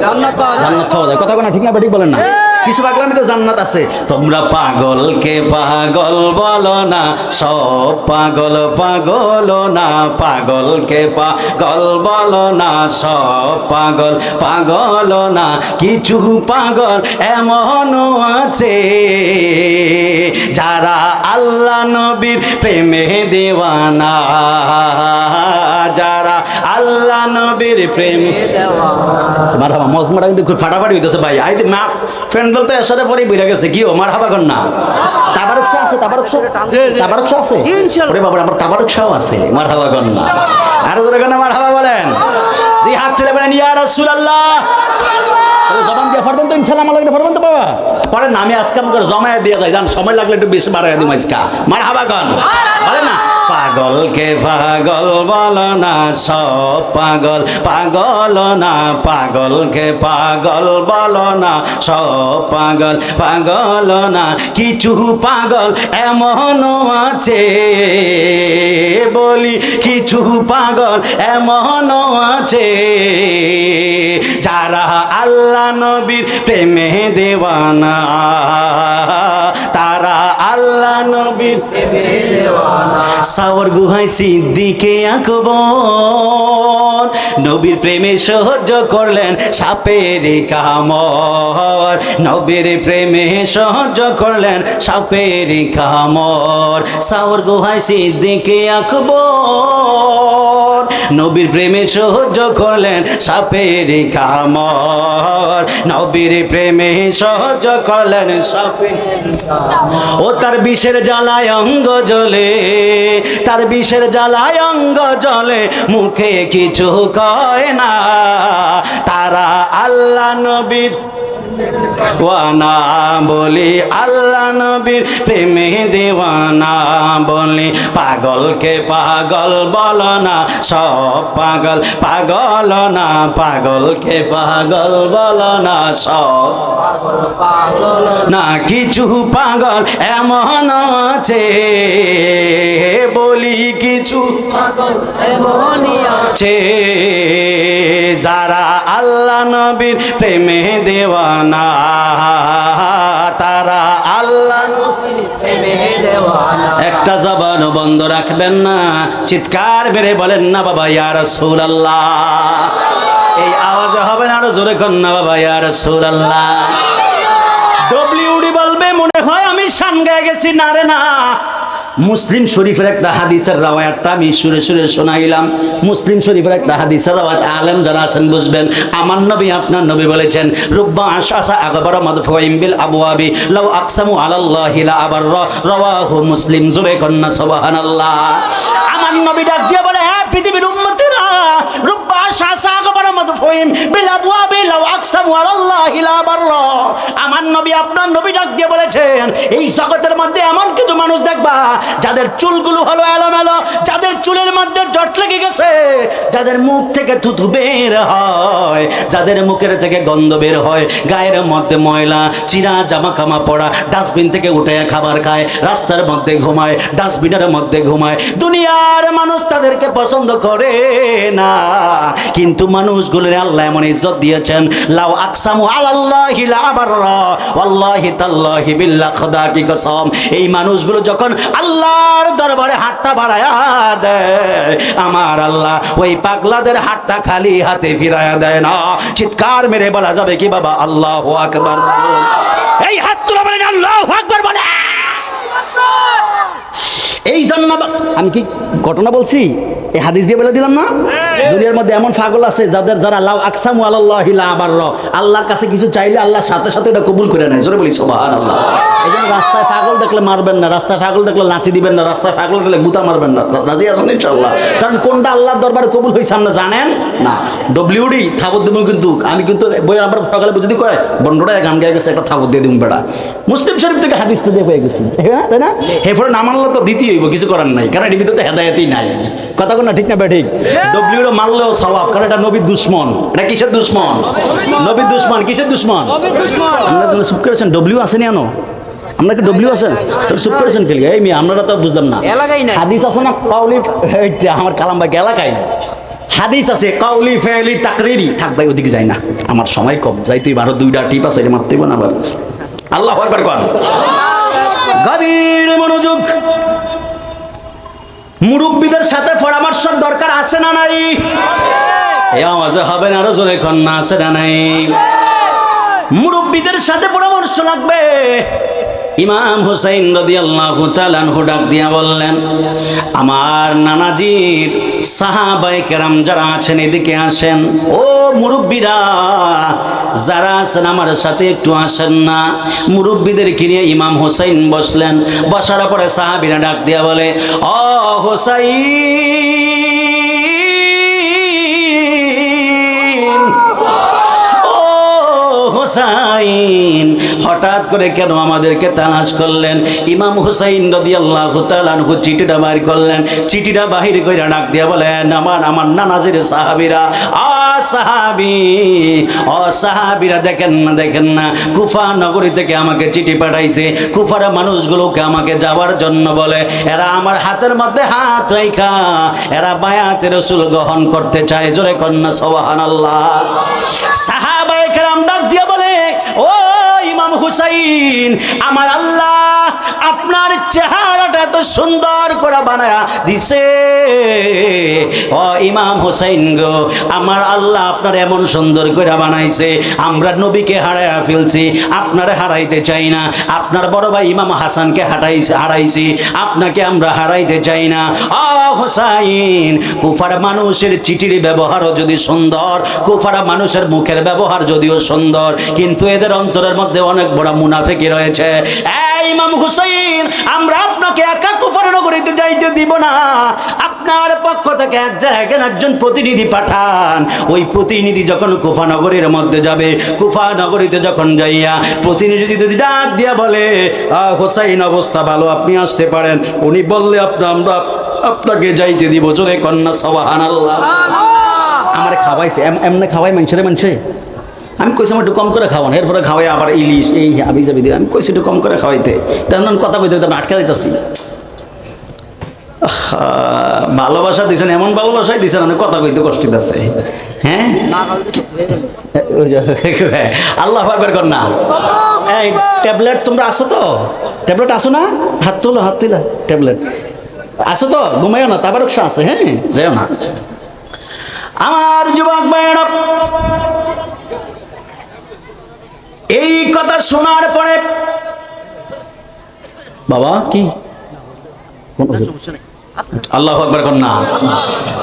জান্নাত পাওয়া যায়। কথা কোনা ঠিক না ঠিক বলেন না? কিছু পাগলামিতে জান্নাত আছে। তোমরা পাগলকে পাগল বলো না, সব পাগল পাগল না। পাগলকে পাগল বলো না, সব পাগল পাগল না। কিছু পাগল এমনও আছে যারা আল্লাহ নবীর প্রেমে দেওয়ানা, যারা আল্লাহ নবীর প্রেমে মারহাবা। মজমাটা কিন্তু খুব ফাটাফাটি হইতেছে ভাই। আই মা ফ্যান্ডল তো এসারে পরেই বইরা গেছে, কি ও মারহাবা কর না। তাবারক শাহ আছে, তাবারক শাহ আছে। ওরে বাবা, আমার তাবারক শাহ আছে, মারহাবা কর না। আরো জোরে কর না মারহাবা বলেন। দুই হাত তুলে বলেন ইয়া রাসূলুল্লাহ। জবান দিয়ে ফরবেন তো ইনশাআল্লাহ, আমার লাগলে ফরবেন তো বাবা। পরে নামে আজকে আমাকে জমায়া দিয়ে যায়, জান সময় লাগলে একটু বেশি বাড়াইয়া দিই আজকে। মারহাবা কর বলেন না। পাগলকে পাগল বলো না, সব পাগল পাগল না। পাগলকে পাগল বলো না, সব পাগল পাগল না। কিছু পাগল এমনও আছে, বলি কিছু পাগল এমনও আছে যারা আল্লাহ নবীর প্রেমে দেওয়ানা, তারা আল্লাহ নবীর প্রেমে দেওয়ানা। সাওয়ার গুহায় সিদ্দিকে আকবর নবীর প্রেমে সহ্য করলেন সাপের কামড়। নবীর প্রেমে সহ্য করলেন সাপের কামড়। সাওয়ার গুহায় সিদ্দিকে আকবর নবীর প্রেমে সহ্য করলেন সাপের কামড়। নবীর প্রেমে সহ্য করলেন সাপের ও তার বিষের জ্বালায় অঙ্গ জ্বলে, তার বিষের জ্বালায় অঙ্গ জ্বলে, মুখে কিছু কয় না। তারা আল্লাহ নবীর ওয়ানা, বলি আল্লাহ নবীর প্রেমে দেওয়ানা। বলি পাগলকে পাগল বলো না, সব পাগল পাগল না। পাগলকে পাগল বলো না, সব পাগল না। কিছু পাগল এমন আছে, বলি কিছু পাগল এমন আছে যারা আল্লাহ নবীর প্রেমে দেওয়ানা, তারা আল্লাহ নবীর প্রেমে দেওয়ানা। একটা জবান বন্ধ রাখবেন না, চিৎকার মেরে বলেন না বাবা ইয়া রাসূলুল্লাহ। এই আওয়াজে হবে না, আরো জোরে কর না বাবা ইয়া রাসূলুল্লাহ। ডব্লিউডি বলবে মনে হয় আমি শান গায়ে গেছি। না রে না, মুসলিম শরীফের একটা হাদিসের রাওয়ায়াতটা আমি সুরে সুরে শোনাইলাম। মুসলিম শরীফের একটা হাদিসের রাওয়ায়াত আলেম যারা আছেন বুঝবেন। আমার নবী আপনার নবী বলেছেন, রুব্বা আশাসা আকবার মাদফুইম বিল আবওয়াবি লাউ আকসামু আলাল্লাহি লা আবার। রাওয়াহু মুসলিম। জোরে কন্না সুবহানাল্লাহ। আমার নবী ডাক দিয়ে বলে, হ্যাঁ পৃথিবীর উম্মতেরা, রুব্বা আশাসা আকবার মাদফুইম বিল আবওয়াবি লাউ আকসামু আলাল্লাহি লা আবার। আমার নবী আপনার নবী ডাক দিয়ে বলেছেন, এই জগতের মধ্যে এমন কিছু মানুষ দেখবা যাদের চুলগুলো হলো এলোমেলো, যাদের চুলের মধ্যে জট লেগে গেছে, যাদের মুখ থেকে থুথু বের হয়, যাদের মুখের থেকে গন্ধ বের হয়, গায়ের মধ্যে ময়লা, চিরা জামা কামা পড়া, ডাস্টবিন থেকে উঠে খাবার খায়, রাস্তার মধ্যে ঘুমায়, ডাস্টবিনের মধ্যে ঘুমায়। দুনিয়ার মানুষ তাদেরকে পছন্দ করে না, কিন্তু মানুষগুলোর আল্লাহ এমন ইজ্জত দিয়েছেন, লাউ আকসামু আলাল্লাহি লা আবাররা ওয়াল্লাহি তাল্লাহি বিল্লাহ, খোদা কি কসম। এই মানুষগুলো যখন আল্লাহর দরবারে হাতটা বাড়ায়া দেয়, আমার আল্লাহ ওই পাগলাদের হাতটা খালি হাতে ফিরায়া দেয় না। চিৎকার মেরে বলা যাবে কি বাবা আল্লাহু আকবার? এই হাত তুলে বলেন আল্লাহু আকবার বলে। এই জন্য আমি কি ঘটনা বলছি, এই হাদিস দিয়ে বলে দিলাম না? দুনিয়ার মধ্যে এমন পাগল আছে যারা লাউ আকসামু আলাল্লাহি লা আবাররা, আল্লাহর কাছে কিছু চাইলে আল্লাহ সাথে সাথে এটা কবুল করে নেয়। জোরে বলি সুবহানাল্লাহ। এই জন্য রাস্তায় পাগল দেখলে মারবেন না, রাস্তায় পাগল দেখলে লাঠি দিবেন না, রাস্তায় পাগল দেখলে গুতা মারবেন না। রাজি আছেন ইনশাআল্লাহ? কারণ কোনটা আল্লাহর দরবারে কবুল হইছে আপনি জানেন না। ডব্লিউডি থাবত দেব, কিন্তু আমি কিন্তু বই আমার সকালে যদি কয় বন্ডটা গান গায়ে গেছে একটা থাবত দিয়ে দিন বেড়া। মুসলিম শরীফ থেকে হাদিসটা দিয়ে পেয়ে গেছি, হ্যাঁ তাই না? এরপরে নাম আল্লাহ তো দিতেই হইব, কিছু করার নাই, কারণ এর ভিতরে হেদায়েতই নাই। কথা কোন ঠিক না বে ঠিক? ডব্লিউডি মারলেও সওয়াব, কারণ এটা নবীর দুশমন। এটা কিসের দুশমন? নবীর দুশমন। কিসের দুশমন? আপনারা চুপ করেছেন, ডব্লিউ আসেনি আনো আমরা কি ডব্লিউ আছেন তো চুপ করেছেন খেলি? এই মেয়ে আপনারা তো বুঝলাম না। হাদিস আছে না কাউলি, আমার কালাম ভাই এলাকায় হাদিস আছে কাউলি ফেলি তাকরিরি। থাক ভাই ওদিকে যাই না, আমার সময় কম, যাই তুই 12-2টা টিপ আছে এটা মারতেই না আবার। আল্লাহু আকবার কোন। গভীর মনোযোগ। মুরব্বীদের সাথে পরামর্শের দরকার আছে না নাই? এই আওয়াজে হবে না, আরো জোরে কোন না আছে না নাই? মুরব্বীদের সাথে পরামর্শ লাগবে। ইমাম হুসাইন রাদিয়াল্লাহু তাআলা আনহু ডাক দিয়া বললেন, আমার নানাজির সাহাবায়ে কেরাম যারা আছেন এদিকে আসেন। ও মুরব্বীরা যারা আছেন আমার সাথে একটু আসেন না। মুরব্বীদেরকে নিয়ে ইমাম হুসাইন বসলেন। বসার পরে সাহাবীরা ডাক দিয়া বলে, ও হুসাইন, হুসাইন হঠাৎ করে কেন আমাদেরকে তালাশ করলেন? ইমাম হুসাইন রাদিয়াল্লাহু তাআলা আনহু চিঠিটা বাইর করলেন। চিঠিটা বাহির কইরা ডাক দিয়া বলেন, আমার নানাজির সাহাবীরা, সাহাবীরা দেখেন না কুফা নগরী থেকে আমাকে চিঠি পাঠাইছে। কুফার মানুষগুলোকে আমাকে যাওয়ার জন্য বলে। এরা আমার হাতের মধ্যে হাত রাইখা এরা বায়াতে রাসূল গ্রহণ করতে চায়। জোরে কন্না সুবহানাল্লাহ। সাহাবায়ে কেরাম ডাক দিয়া বলে, ও ইমাম হুসাইন, আমার আল্লাহ আপনার চেহারাটা এত সুন্দর করে বানায়া দিছে। ও ইমাম হুসাইন গো, আমার আল্লাহ আপনার এমন সুন্দর করে বানাইছে, আমরা নবীকে হারাইয়া ফেলছি, আপনারে হারাইতে চাই না। আপনার বড় ভাই ইমাম হাসানকে হারাইছি, আপনাকে আমরা হারাইতে চাই না। ও হুসাইন, কুফার মানুষের চিঠির ব্যবহারও যদি সুন্দর, কুফার মানুষের মুখের ব্যবহার যদিও সুন্দর, কিন্তু এদের অন্তরের মধ্যে অনেক বড় মুনাফিকি রয়েছে। এই ইমাম হুসাইন, আমরা আপনাকে একা কুফার নগরীতে যাইতে দিব না। আপনার পক্ষ থেকে এক জায়গায় একজন প্রতিনিধি পাঠান। ওই প্রতিনিধি যখন কুফা নগরীর মধ্যে যাবে, কুফা নগরীতে যখন যাইয়া প্রতিনিধি যদি ডাক দিয়া বলে, হুসাইন অবস্থা ভালো, আপনি আসতে পারেন, উনি বললে আমরা আপনাকে যাইতে দিব। জোরে কন্যা সুবহানাল্লাহ। আমার খাওয়াইছে, এমনি খাওয়াই মানুষে। আমি কইছি একটু কম করে খাওয়ান, এরপরে খাওয়াই আবার ইলিশ এই হাবি যাবি দিয়ে। আমি কইছি একটু কম করে খাওয়াইতে, তেমন কথা কইতে আটকা দিতেছি। ভালোবাসা দিছেন, এমন ভালোবাসাই দিছেন অনেক কথা কইতে কষ্ট দিতেছে। হ্যাঁ, আল্লাহু আকবার কর না। এই ট্যাবলেট তোমরা আসো তো? ট্যাবলেট আসো না? হাত তোলো, হাত তুলা। ট্যাবলেট আসো তো? ঘুমাইও না, তাবারক শাহ আছে, হ্যাঁ যাও না। আমার যুবক ভাইরা, এই কথা শোনার পরে বাবা কি আল্লাহু আকবার কর না।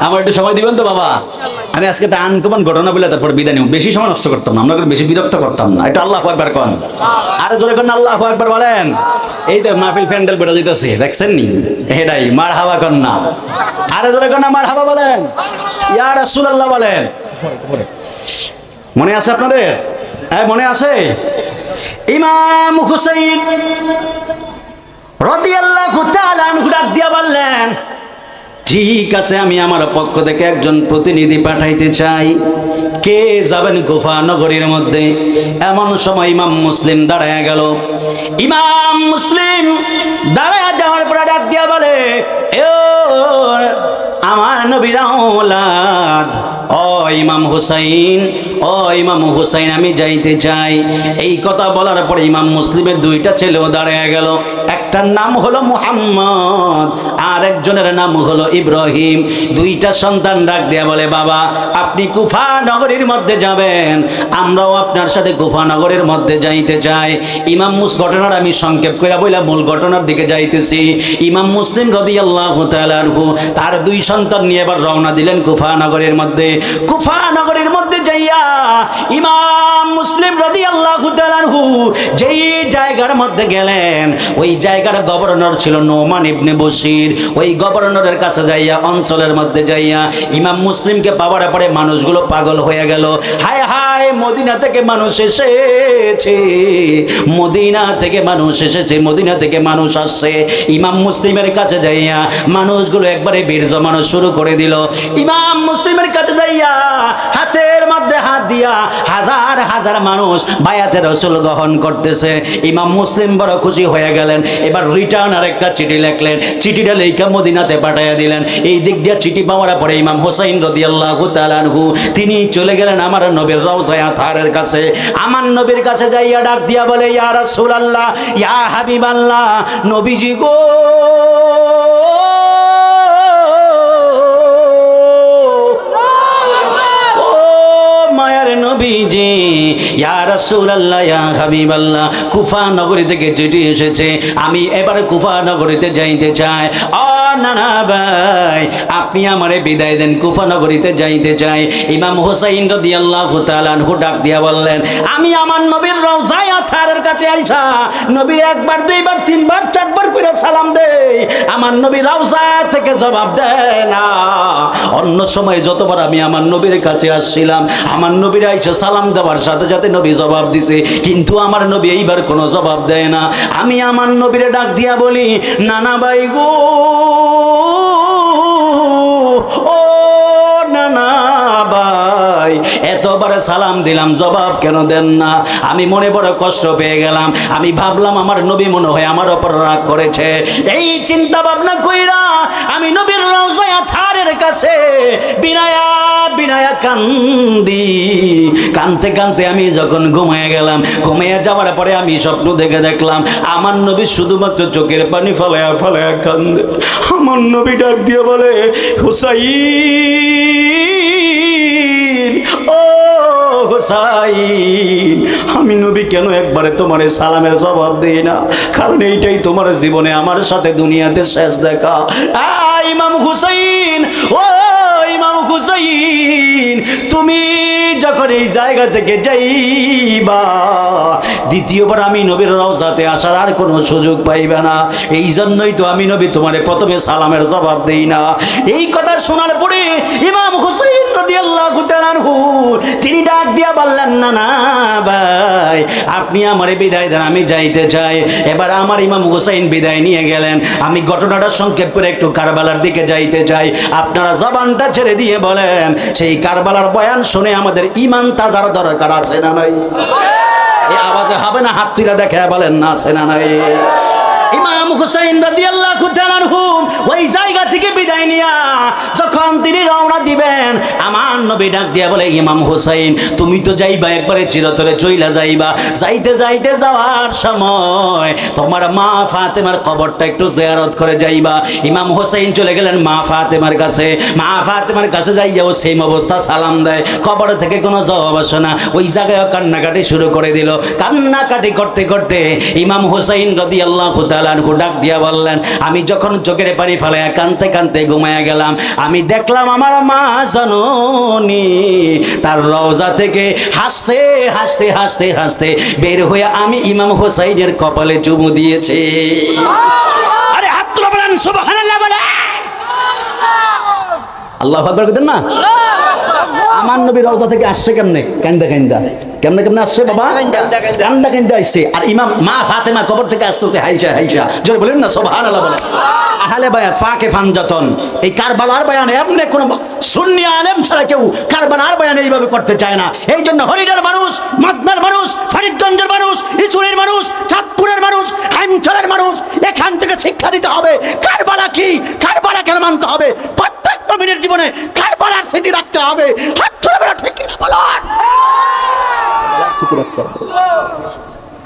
আমার একটু সময় দিবেন তো বাবা? আমি আজকে একটা আনকমন ঘটনা বলে তারপর বিদায় নিব। বেশি সময় নষ্ট করতাম না, আমরা বেশি বিরক্ত করতাম না। এটা আল্লাহু আকবার কন। আরে জোরে কন আল্লাহু আকবার বলেন। এই তো মাহফিল প্যান্ডেল বেড়ে যেতেছে, দেখছেন নি? এটাই মারহাবা কন না। আরে জোরে কন মারহাবা বলেন, ইয়া রাসূলুল্লাহ বলেন। মনে আছে আপনাদের? হ্যাঁ মনে আছে? ইমাম হুসাইন রাদিয়াল্লাহু তাআলা আনহু ডাক দিয়া বললেন, ঠিক আছে, আমি আমার পক্ষ থেকে একজন প্রতিনিধি পাঠাইতে চাই। কে যাবেন কুফা নগরীর মধ্যে? এমন সময় ইমাম মুসলিম দাঁড়ায় গেল। ইমাম মুসলিম দাঁড়ায় যাওয়ার পরে ডাক দিয়া বলে, আমার নবীর আওলাদ, ও ইমাম হুসাইন, ও ইমাম হুসাইন আমি যাইতে চাই। এই কথা বলার পরে ইমাম মুসলিমের দুইটা ছেলেও দাঁড়িয়ে গেল। একটার নাম হলো মুহাম্মদ, আর একজনের নাম হলো ইব্রাহিম। দুইটা সন্তান ডাক দেয়া বলে, বাবা আপনি কুফা নগরীর মধ্যে যাবেন, আমরাও আপনার সাথে কুফা নগরের মধ্যে যাইতে চাই। ইমাম ঘটনার আমি সংক্ষেপ করে বইলা মূল ঘটনার দিকে যাইতেছি। ইমাম মুসলিম রাদিয়াল্লাহু তাআলা আনহু তার দুই সন্তান নিয়ে এবার রওনা দিলেন কুফা নগরের মধ্যে। কুফা নগরের মধ্যে যাইয়া ইমাম মুসলিম রাদিয়াল্লাহু তাআলা আনহু যেই জায়গার মধ্যে গেলেন, ওই জায়গার গভর্নর ছিল নোমান ইবনে বশির। ওই গভর্নরের কাছে যাইয়া, অঞ্চলের মধ্যে যাইয়া ইমাম মুসলিমকে পাওয়ার পরে মানুষগুলো পাগল হয়ে গেল। হায় হায়, মদিনা থেকে মানুষ এসেছে, মদিনা থেকে মানুষ এসেছে, মদিনা থেকে মানুষ আসছে। ইমাম মুসলিমের কাছে যাইয়া মানুষগুলো একবারে বীর জমানো শুরু করে দিল। ইমাম মুসলিমের কাছে যাইয়া হাতের মধ্যে হাত দিয়া হাজার হাজার মানুষ বায়াতে রসুল গ্রহণ করতেছে। ইমাম মুসলিম বড় খুশি হয়ে গেলেন। এবার রিটার্ন আর একটা চিঠি লিখলেন, চিঠিটা লেখা মদিনাতে পাঠাইয়া দিলেন। এই দিক দিয়ে চিঠি পাওয়ার পরে ইমাম হুসাইন রাদিয়াল্লাহু তাআলা আনহু তিনি চলে গেলেন আমার নবীর রওজায়ে আতহারের কাছে। আমার নবীর কাছে যাইয়া ডাক দিয়া বলে, ইয়া রাসূলুল্লাহ, ইয়া হাবিবাল্লাহ, নবীজি গো, নবীজি, ইয়া রাসূলুল্লাহ, ইয়া হাবিবাল্লাহ, কুফা নগরী থেকে চিঠি এসেছে, আমি এবারে কুফা নগরীতে যাইতে চাই। ও না না ভাই, আপনি আমারে বিদায় দেন, কুফা নগরীতে যাইতে চাই। ইমাম হুসাইন রাদিয়াল্লাহু তাআলা আনহু ডাক দিয়া বললেন, আমি আমার নবীর রওজায়ে আতহারের কাছে আইসা নবীর একবার দুইবার তিনবার চারবার করে সালাম দেই, আমার নবী রওজা থেকে জবাব দেয় না। অন্য সময় যতবার আমি আমার নবীর কাছে আসছিলাম, আমার নবীর আইসা সালাম দেওয়ার সাথে সাথে নবী জবাব দিছে, কিন্তু আমার নবী এইবার কোনো জবাব দেয় না। আমি আমার নবীরে ডাক দিয়া বলি, নানা ভাই গো, ও নানা ভাই, এতবার সালাম দিলাম, জবাব কেন দেন না? আমি মনে বড় কষ্ট পেয়ে গেলাম। আমি ভাবলাম আমার নবী মনে হয় আমার উপর রাগ করেছে। এই চিন্তা ভাবনা কইরা আমি নবীর রওজায়ে আতহারের কাছে বিনায়া বিনায়া কান্দি। কানতে কানতে আমি যখন ঘুমিয়ে গেলাম, ঘুমিয়ে যাওয়ার পরে আমি স্বপ্ন দেখলাম আমার নবী শুধুমাত্র চোখের পানি ফলায়া ফলায়া কান্দে। আমার নবী ডাক দিয়ে বলে, হুসাইন, ও হুসাইন, আমি নবী কেন একবারে তোমার সালামের জবাব দেই না? কারণ এইটাই তোমার জীবনে আমার সাথে দুনিয়াতে শেষ দেখা। ইমাম হুসাইন, ও ইমাম হুসাইন, তুমি যখন এই জায়গা থেকে যাইবা, দ্বিতীয়বার আমি নবীর রওজাতে আসার আর কোনো সুযোগ পাইবে না। এই জন্যই তো আমি নবী তোমারে প্রথমে সালামের জবাব দেই না। এই কথা শোনার পরে ইমাম হুসাইন রাদিয়াল্লাহু তাআলা আনহু তিনি ডাক দিয়া বললেন, না না ভাই, আপনি আমারে বিদায় দেন, আমি যাইতে চাই। এবার আমার ইমাম হুসাইন বিদায় নিয়ে গেলেন। আমি ঘটনাটা সংক্ষেপ করে একটু কারবালার দিকে যাইতে চাই। আপনারা জবানটা ছেড়ে দিয়ে বলেন, সেই কারবালার বয়ান শুনে আমাদের ঈমান তাজার দরকার আছে না নাই? এই আওয়াজে হবে না? হাত তুলে দেখে বলেন না, আছে না নাই? ইমাম হুসাইন রাদিয়াল্লাহু তাআলা আনহু ওই জায়গা থেকে বিদায় নিয়া যখন তিনি রওনা দিবেন, আমার নবী ডাক দিয়া বলে, ইমাম হুসাইন, তুমি তো যাইবা, একবারে চিরতরে চইলা যাইবা। যাইতে যাইতে যাওয়ার সময় তোমার মা ফাতেমার কবরটা একটু জিয়ারত করে যাইবা। ইমাম হুসাইন চলে গেলেন মা ফাতেমার কাছে। মা ফাতেমার কাছে যাইয়াও সেম অবস্থা, সালাম দেয়, কবর থেকে কোনো জবাব আসে না। ওই জায়গায় কান্নাকাটি শুরু করে দিল। কান্নাকাটি করতে করতে ইমাম হুসাইন রাদিয়াল্লাহু তাআলা আনহু ডাক দিয়া বললেন, আমি যখন চোখের পানি ফেলাইয়া কানতে কানতে ঘুমাইয়া গেলাম, আমি দেখলাম আমার মা জননী তার রওজা থেকে হাসতে হাসতে হাসতে হাসতে বের হয়ে আমি ইমাম হুসাইনের কপালে চুমু দিয়েছে। আরে হাত তুলে বলেন সুবহানাল্লাহ, বলেন আল্লাহু আকবার কইতেন না? আমার নবী রওজা থেকে আসছে কেমনে? কান্দা কান্দা। কেমনে কেমনে আসছে বাবা? কান্দা কান্দা আসছে। আর ইমাম মা ফাতেমা কবর থেকে আসতেছে হাইসা হাইসা। জোরে বলেন না সুবহানাল্লাহ, বলেন। আহলে বায়াত ফাকে ফানজাতন, এই কারবালার বয়ান এমনি কোন সুন্নি আলেম ছাড়া কেউ কারবালার বয়ান এইভাবে করতে চায় না। এই জন্য হরিডার মানুষ, মাদনার মানুষ, ফরিদগঞ্জের মানুষ, ইসুরের মানুষ, চাঁদপুরের মানুষ, হাইমচরের মানুষ এখান থেকে শিক্ষা নিতে হবে। কারবালা কি, কারবালা কেন মানতে হবে? প্রত্যেকটা জমিনের জীবনে কারবালার স্মৃতি রাখতে হবে। হাত তুলে বলো ঠিক কিনা বলুন।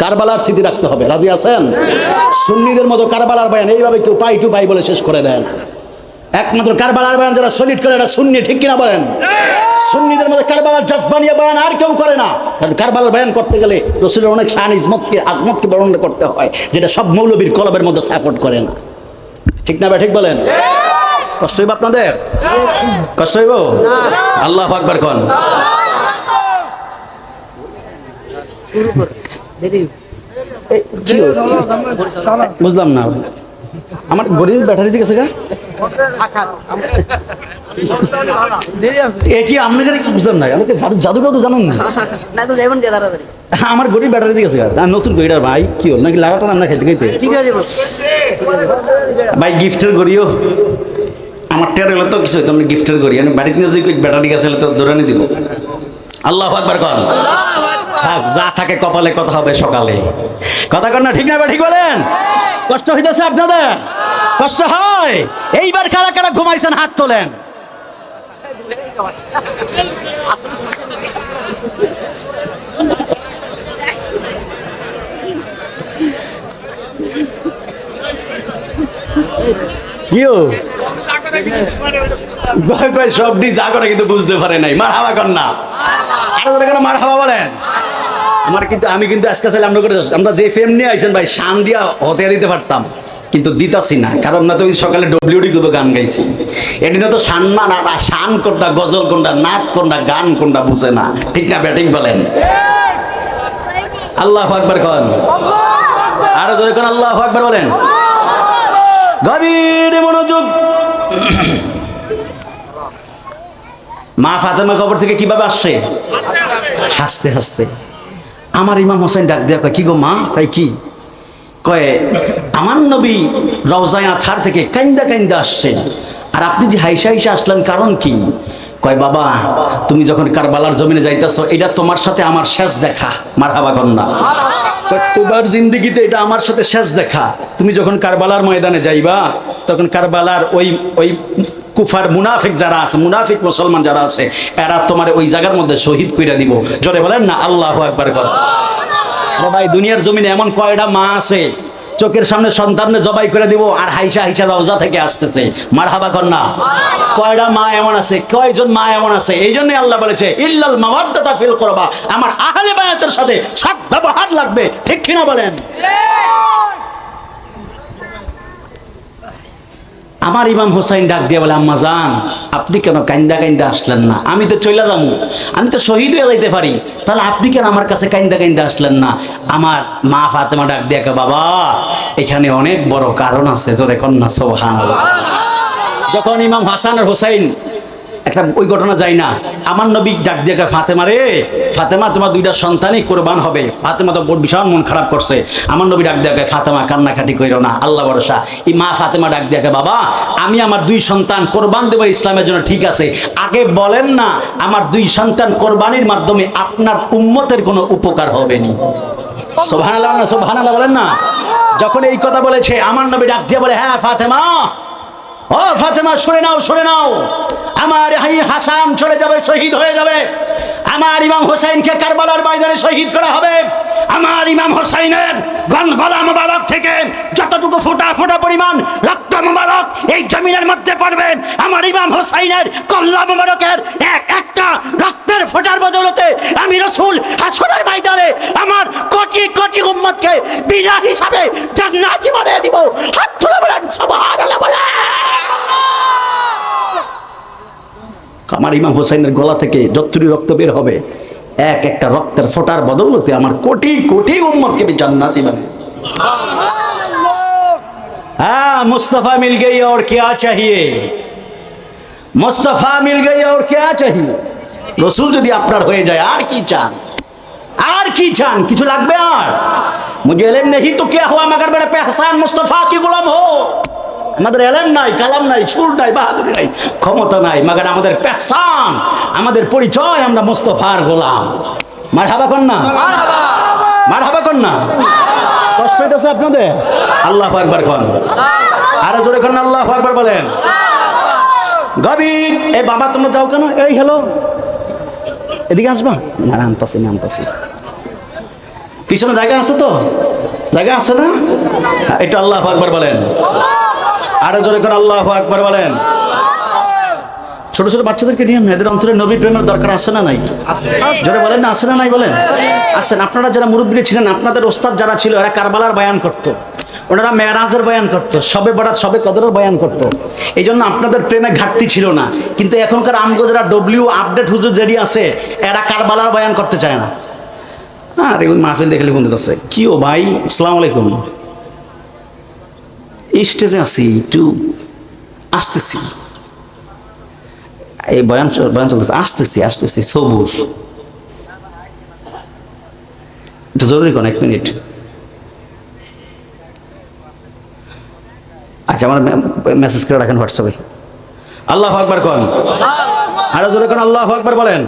কারবালার স্মৃতি রাখতে হবে। রাজি আছেন? সুন্নিদের মতো কারবালার বয়ান এইভাবে কেউ পাই টু পাই বলে শেষ করে দেয় না। একমাত্র কারবালার বয়ান যারা সলিড করে এরা সুন্নি, ঠিক কিনা বলেন? সুন্নিদের মধ্যে কারবালার জজবানিয়া বয়ান আর কেউ করে না। কারণ কারবালার বয়ান করতে গেলে রাসূলের অনেক শান ইজমতকে আজমতকে বর্ণনা করতে হয়, যেটা সব মৌলবীর কলবের মধ্যে সাপোর্ট করে না। ঠিক না? ঠিক বলেন? কষ্ট হইব আপনাদের? কষ্ট হইব? আল্লাহু আকবার কোন। বুঝলাম না, আমার গরিব ব্যাটারি দিয়ে গেছে গা। কি আপনাদের কি বুঝলাম না, আমাকে জাদুটাও তো জানেন না। আমার গরিব ব্যাটারি দিয়ে গেছে গা। নতুন গরিটার ভাই কি হল নাকি লাগাটা আমরা খাইতে খাইতে ভাই গিফটের গড়িও আমার টের হলে তো কিছু হইতো। আমরা গিফটের গড়ি আমি বাড়িতে নিয়ে যদি ব্যাটারি গেছে তো দৌড়ানি দিব। আল্লাহু আকবার কর। যা থাকে কপালে কথা হবে সকালে। কথা কর না, ঠিক না? ঠিক বলেন? কষ্ট হইতেছে আপনাদের? কষ্ট হয়? এইবার কারা কারা ঘুমাইছেন হাত তোলেন। সবটি যা করে কিন্তু বুঝতে পারে নাই। মার হাওয়া কর না, মার হাওয়া বলেন। আমার কিন্তু আমি কিন্তু আজকে চাইলে আমরা যে ফেম নিয়ে আইছেন ভাই শান দিয়া হতে দিতে পারতাম, কিন্তু দিতাছি না। কারণ না তো ওই সকালে ডব্লিউডি গুলো গান গাইছি। এদিনে তো সম্মান আর শান কোনটা, গজল কোনটা, নাচ কোনটা, গান কোনটা বুঝে না। ঠিক না? ব্যাটিং বলেন। আল্লাহু আকবার কোন। আরো জোরে কোন আল্লাহু আকবার বলেন। গভীর মনোযোগ। মা ফাতেমা কবর থেকে কিভাবে আসছে? হাসতে হাসতে। আমার ইমাম হোসেন ডাক দেয়া কয়, কি গো মা? কয় কি? কয় আমার নবী রওজায়ে আতহার থেকে কাইন্দা কাইন্দা আসছেন, আর আপনি যে হাইসা হাইসা আসলেন, কারণ কি? কয় বাবা, তুমি যখন কারবালার জমিনে যাইতেছো, এটা তোমার সাথে আমার শেষ দেখা। মারহাবা কন্যা। তোমার জিন্দেগিতে এটা আমার সাথে শেষ দেখা। তুমি যখন কারবালার ময়দানে যাইবা, তখন কারবালার ওই কুফার মুনাফিক যারা আছে, মুনাফিক মুসলমান যারা আছে, এরা তোমার ওই জায়গার মধ্যে শহীদ কইরা দিব। জোরে বলেন না আল্লাহু আকবার। ভাই দুনিয়ার জমিনে এমন কয়টা মা আছে চোখের সামনে সন্তানকে জবাই করে দিব, আর হাইসা হাইসা রওজা থেকে আসতেছে। মারহাবা কন্যা। কয়টা মা এমন আছে, কয়জন মা এমন আছে? এই জন্যই আল্লাহ বলেছে ইল্লাল মাওয়াদ্দাতা ফিল কুরবা, আমার আহলে বায়াতের সাথে সৎ ব্যবহার লাগবে। ঠিক কিনা বলেন? আমার ইমাম হোসেন ডাক দিয়ে বলে, আম্মা জান, আপনি কেন কাইন্দা কাইন্দা আসলেন না? আমি তো চলে যাবো, আমি তো শহীদ হয়ে যাইতে পারি, তাহলে আপনি কেন আমার কাছে কাইন্দা কাইন্দা আসলেন না? আমার মা ফাতেমা ডাক দিয়ে, বাবা, এখানে অনেক বড় কারণ আছে। জোরে কন্যা সুবহানাল্লাহ। যখন ইমাম হাসান আর হোসেন একটা ওই ঘটনা যায় না, আমার নবী ডাক দিয়ে, ফাতেমা রে, ফাতেমা তোমার দুইটা সন্তানই কোরবান হবে। ফাতেমা তো ভীষণ মন খারাপ করছে। আমার নবী ডাক দিয়ে, ফাতেমা কান্নাকাটি কইরো না, আল্লাহ ভরসা। এই মা ফাতেমা ডাক দিয়ে, বাবা, আমি আমার দুই সন্তান কোরবান দেবো ইসলামের জন্য, ঠিক আছে, আগে বলেন না আমার দুই সন্তান কোরবানির মাধ্যমে আপনার উম্মতের কোনো উপকার হবে নি? সুবহানাল্লাহ, সুবহানাল্লাহ বলেন না। যখন এই কথা বলেছে, আমার নবী ডাক দিয়ে বলে, হ্যাঁ ফাতেমা, ও ফাতেমা, শুনে নাও, শুনে নাও, আমার হাসান চলে যাবে, শহীদ হয়ে যাবে। আমার ইমাম হোসেনকে কারবালার ময়দানে শহীদ করা হবে। আমার ইমাম হোসেনের গলা মোবারক থেকে যতটুকু ফোঁটা ফোঁটা পরিমাণ রক্ত মোবারক এই জমিনের মধ্যে পড়বে, আমার ইমাম হোসেনের কল্লা মোবারকের একটা রক্তের ফোঁটার বদৌলতে আমি রাসূল হাসরের ময়দানে আমার কোটি কোটি উম্মতকে বিনা হিসাবে জান্নাতি বানিয়ে দিব। হাত তুলে বলেন সুবহানাল্লাহ বলেন। আমার ইমাম হোসেনের গলা থেকে যতটুকু রক্ত বের হবে, এক একটা রক্তের ফোঁটার বদৌলতে আমার কোটি কোটি উম্মতকে भी জান্নাতি বানাবে। हाँ, मुस्तफा मिल गई और क्या चाहिए? मुस्तफा मिल गई और क्या चाहिए? रसूल যদি আপনার হয়ে যায় আর কি চান? আর কি চান? কিছু লাগবে আর? मुझे इल्म नहीं तो क्या हुआ मगर मेरे पहचान मुस्तफा की गुलाम हो। আমাদের এলেম নাই, কালাম নাই, সুর নাই, বাহাদুরি নাই, ক্ষমতা নাই, মাগার আমাদের পেহচান, আমাদের পরিচয়, আমরা মুস্তাফার গোলাম। মারহাবা কন্যা, মারহাবা কন্যা। কষ্ট হইতেছে আপনাদের? আল্লাহু আকবার কোন। আরে জোরে কোন আল্লাহু আকবার বলেন। গভীর। এ বাবা তোমরা যাও কেন? এই হ্যালো, এদিকে আসবা না? আনতাছি আনতাছি। পিছনে জায়গা আছে তো? জায়গা আছে না? একটু আল্লাহু আকবার বলেন, আরো জোরে করে আল্লাহু আকবার বলেন। ছোট ছোট বাচ্চাদেরকে নিয়ে মেয়েদের অন্তরে নবী প্রেমের দরকার আছে না নাই? জোরে বলেন না, আছে না নাই বলেন? আছেন। আপনারা যারা মুরব্বী ছিলেন, আপনাদের ওস্তাদ যারা ছিল, এরা কারবালার বয়ান করতো, ওনারা মেরাজের বয়ান করতো, সবে বরাত সবে কদরের বয়ান করতো। এই জন্য আপনাদের প্রেমে ঘাটতি ছিল না। কিন্তু এখনকার আমগো যারা ডব্লিউ আপডেট হুজুর যেটি আছে, এরা কারবালার বয়ান করতে চায় না। আরে ওই মাহফিল দেখে লিখুন দিতেছে, কি ও ভাই আসসালামু আলাইকুম, স্টেজে আছি, একটু আসতেছি, এই বয়ান চলতেছে, আসতেছি সবুর, একটু জরুরি কোন 1 মিনিট। আচ্ছা, আমার মেসেজ করে রাখেন হোয়াটসঅ্যাপে। আল্লাহু আকবার কোন, আরো জোরে কোন আল্লাহু আকবার বলেন,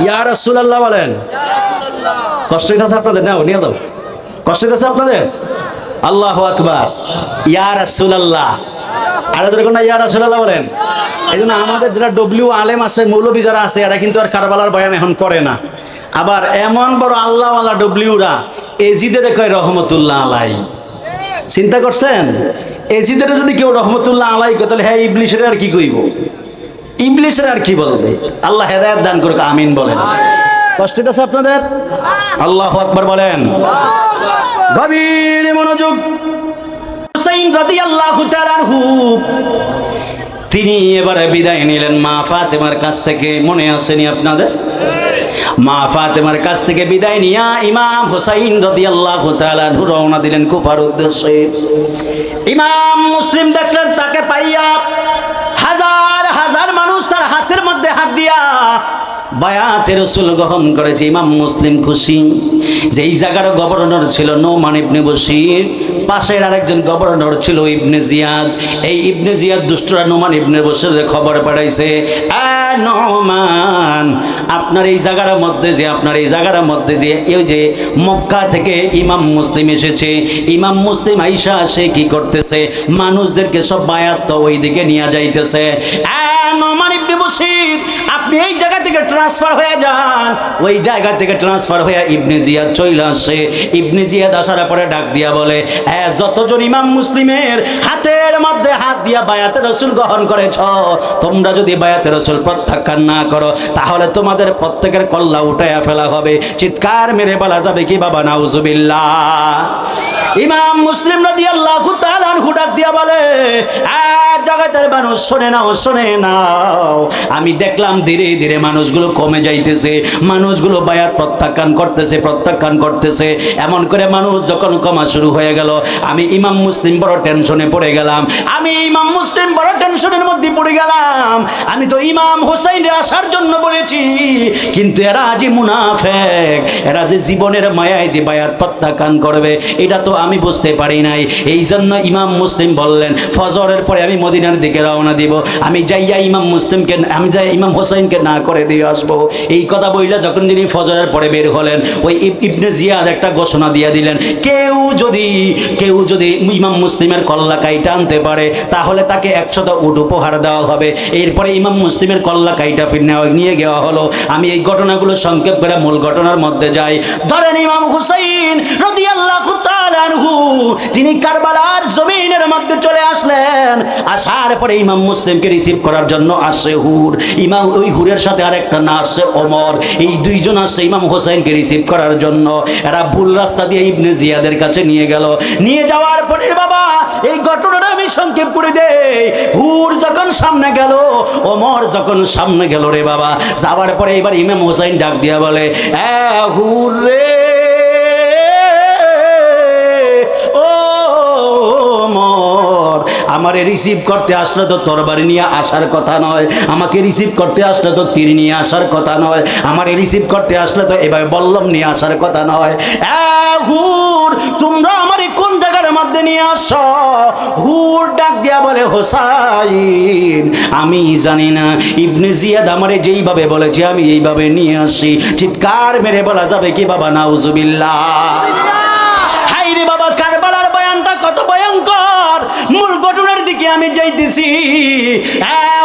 ইয়া রাসূলুল্লাহ বলেন। কষ্ট হইতেছে আপনাদের? নাও নিয়ে দাও, কষ্ট হইতেছে আপনাদের? আল্লাহু আকবার, ইয়া রাসূলুল্লাহ, আরো জোরে কোন ইয়া রাসূলুল্লাহ বলেন। এই জন্য আমাদের যারা ডব্লিউ আলেম আছে, মৌলবী যারা আছে, এরা কিন্তু আর কারবালার বয়ান এখন করে না। আবার এমন বড় আল্লাহওয়ালা ডব্লিউরা এজিদের কয় রহমতুল্লাহ আলাই। চিন্তা করছেন? এজিদের যদি কেউ রহমতুল্লাহ আলাই কয়, তাহলে হ্যাঁ ইবলিশের আর কি কইব? ইবলিশের আর কি বলবে? আল্লাহ হেদায়েত দান করুক, আমিন বলেন। কষ্ট হইতেছে আপনাদের? আল্লাহু আকবার বলেন। গভীর মনোযোগ। হুসাইন রাদিয়াল্লাহু তাআলা আনহু তিনি এবারে বিদায় নিলেন মা ফাতেমার কাছ থেকে। মনে আসেনি আপনাদের? মা ফাতেমার কাছ থেকে বিদায় নিয়া ইমাম হুসাইন রাদিয়াল্লাহু তাআলা আনহু রওনা দিলেন কুফার উদ্দেশ্যে। ইমাম মুসলিম দেখলেন তাকে পাইয়া হাজার হাজার মানুষ তার হাতের মধ্যে হাত দিয়া বায়াতে রাসূল গ্রহণ করেছে। ইমাম মুসলিম খুশি যে এই জায়গার গভর্নর ছিল নোমান ইবনে বশির, পাশের আরেকজন গভর্নর ছিল ইবনে জিয়াদ। এই ইবনে জিয়াদ দুষ্টরা নোমান ইবনে বশিরের খবর পাঠাইছে, নোমান আপনার এই জায়গার মধ্যে যে এই যে মক্কা থেকে ইমাম মুসলিম এসেছে, ইমাম মুসলিম আইসা সে কি করতেছে, মানুষদেরকে সব বায়াত তো ওই দিকে নিয়ে যাইতেছে। নোমান ইবনে বশির আপনি এই জায়গা থেকে ট্রান্সফার হয়ে যান। ওই জায়গা থেকে ট্রান্সফার হয়ে ইবনে জিয়াদ চলে আসে। ইবনে জিয়াদ আসার পরে ডাক দিয়া বলে, যতজন ইমাম মুসলিমের হাতের মধ্যে হাত দিয়া বায়াতে রাসূল গ্রহণ করেছ, তোমরা যদি বায়াতে রাসূল প্রত্যাখ্যান না করো, তাহলে তোমাদের প্রত্যেকের কল্লা উঠায়া ফেলা হবে। চিৎকার মেরে বলা যাবে কি বাবা নাউজুবিল্লাহ। ইমাম মুসলিম রাদিয়াল্লাহু তাআলা আনহু ডাক দিয়া বলে, জগতের মানুষ শোনে নাও, আমি দেখলাম ধীরে ধীরে মানুষগুলো কমে যাইতেছে, মানুষগুলো বায়াত প্রত্যাখ্যান করতেছে। এমন করে মানুষ যখন কমা শুরু হয়ে গেল, আমি ইমাম মুসলিম বড় টেনশনে পড়ে গেলাম। আমি তো ইমাম হোসাইনের আসার জন্য বলেছি, কিন্তু এরা যে মুনাফেক, এরা যে জীবনের মায়ায় যে বায়াত প্রত্যাখ্যান করবে, এটা তো আমি বুঝতে পারি নাই। এই জন্য ইমাম মুসলিম বললেন, ফজরের পরে আমি মদিনার দিকে রওনা দিব, আমি যাইয়া ইমাম হোসাইনকে না করে দিয়ে আসবো। এই কথা বইলা যখন তিনি ফজরের পরে বের হলেন, ওই ইবনে জিয়াদ একটা ঘোষণা দিয়ে দিলেন, কেউ যদি ইমাম মুসলিমের কল্লা কাইটা আনতে পারে, তাহলে তাকে 100টা উট উপহার দেওয়া হবে। এরপরে ইমাম মুসলিমের কল্লা কাইটা নিয়ে যাওয়া হলো। আমি এই ঘটনাগুলো সংক্ষেপ করে মূল ঘটনার মধ্যে যাই। ধরেন ইমাম হুসাইন রাদিয়াল্লাহু তাআলা আনহু তিনি কারবালার জমিনের মধ্যে চলে আসলেন। আসার পরে ইমাম মুসলিমকে রিসিভ করার জন্য আসে হুর। ওই হুরের সাথে আরেকটা না আসছে ওমর। এই দুইজন আসছে ইমাম হোসেনকে রিসিভ করার জন্য। এরা ভুল রাস্তা দিয়ে ইবনে জিয়াদের কাছে নিয়ে গেল। নিয়ে যাওয়ার পরে বাবা এই ঘটনাটা আমি সংক্ষেপ করে দেই। হুর যখন সামনে গেল, ওমর যখন সামনে গেল রে বাবা, যাওয়ার পরে এবার ইমাম হোসেন ডাক দিয়া বলে, হুর রে, আমারে রিসিভ করতে আসলে তো তরবারি নিয়ে আসার কথা নয়, আমাকে রিসিভ করতে আসলে তো তীর নিয়ে আসার কথা নয়, আমারে রিসিভ করতে আসলে তো এভাবে বল্লম নিয়ে আসার কথা নয়। হুর তোমরা আমারে কোন জায়গার মধ্যে নিয়ে আসো? হুর ডাক দিয়া বলে, হোসাইন আমি জানি না, ইবনে জিয়াদ আমারে যেইভাবে বলেছে আমি এইভাবে নিয়ে আসি। চিৎকার মেরে বলা যাবে কি বাবা নাউজুবিল্লাহ। হাই রে বাবা, কারবালার বয়ানটা কত ভয়ঙ্কর। মূল ঘটনার দিকে আমি যাইতেছি।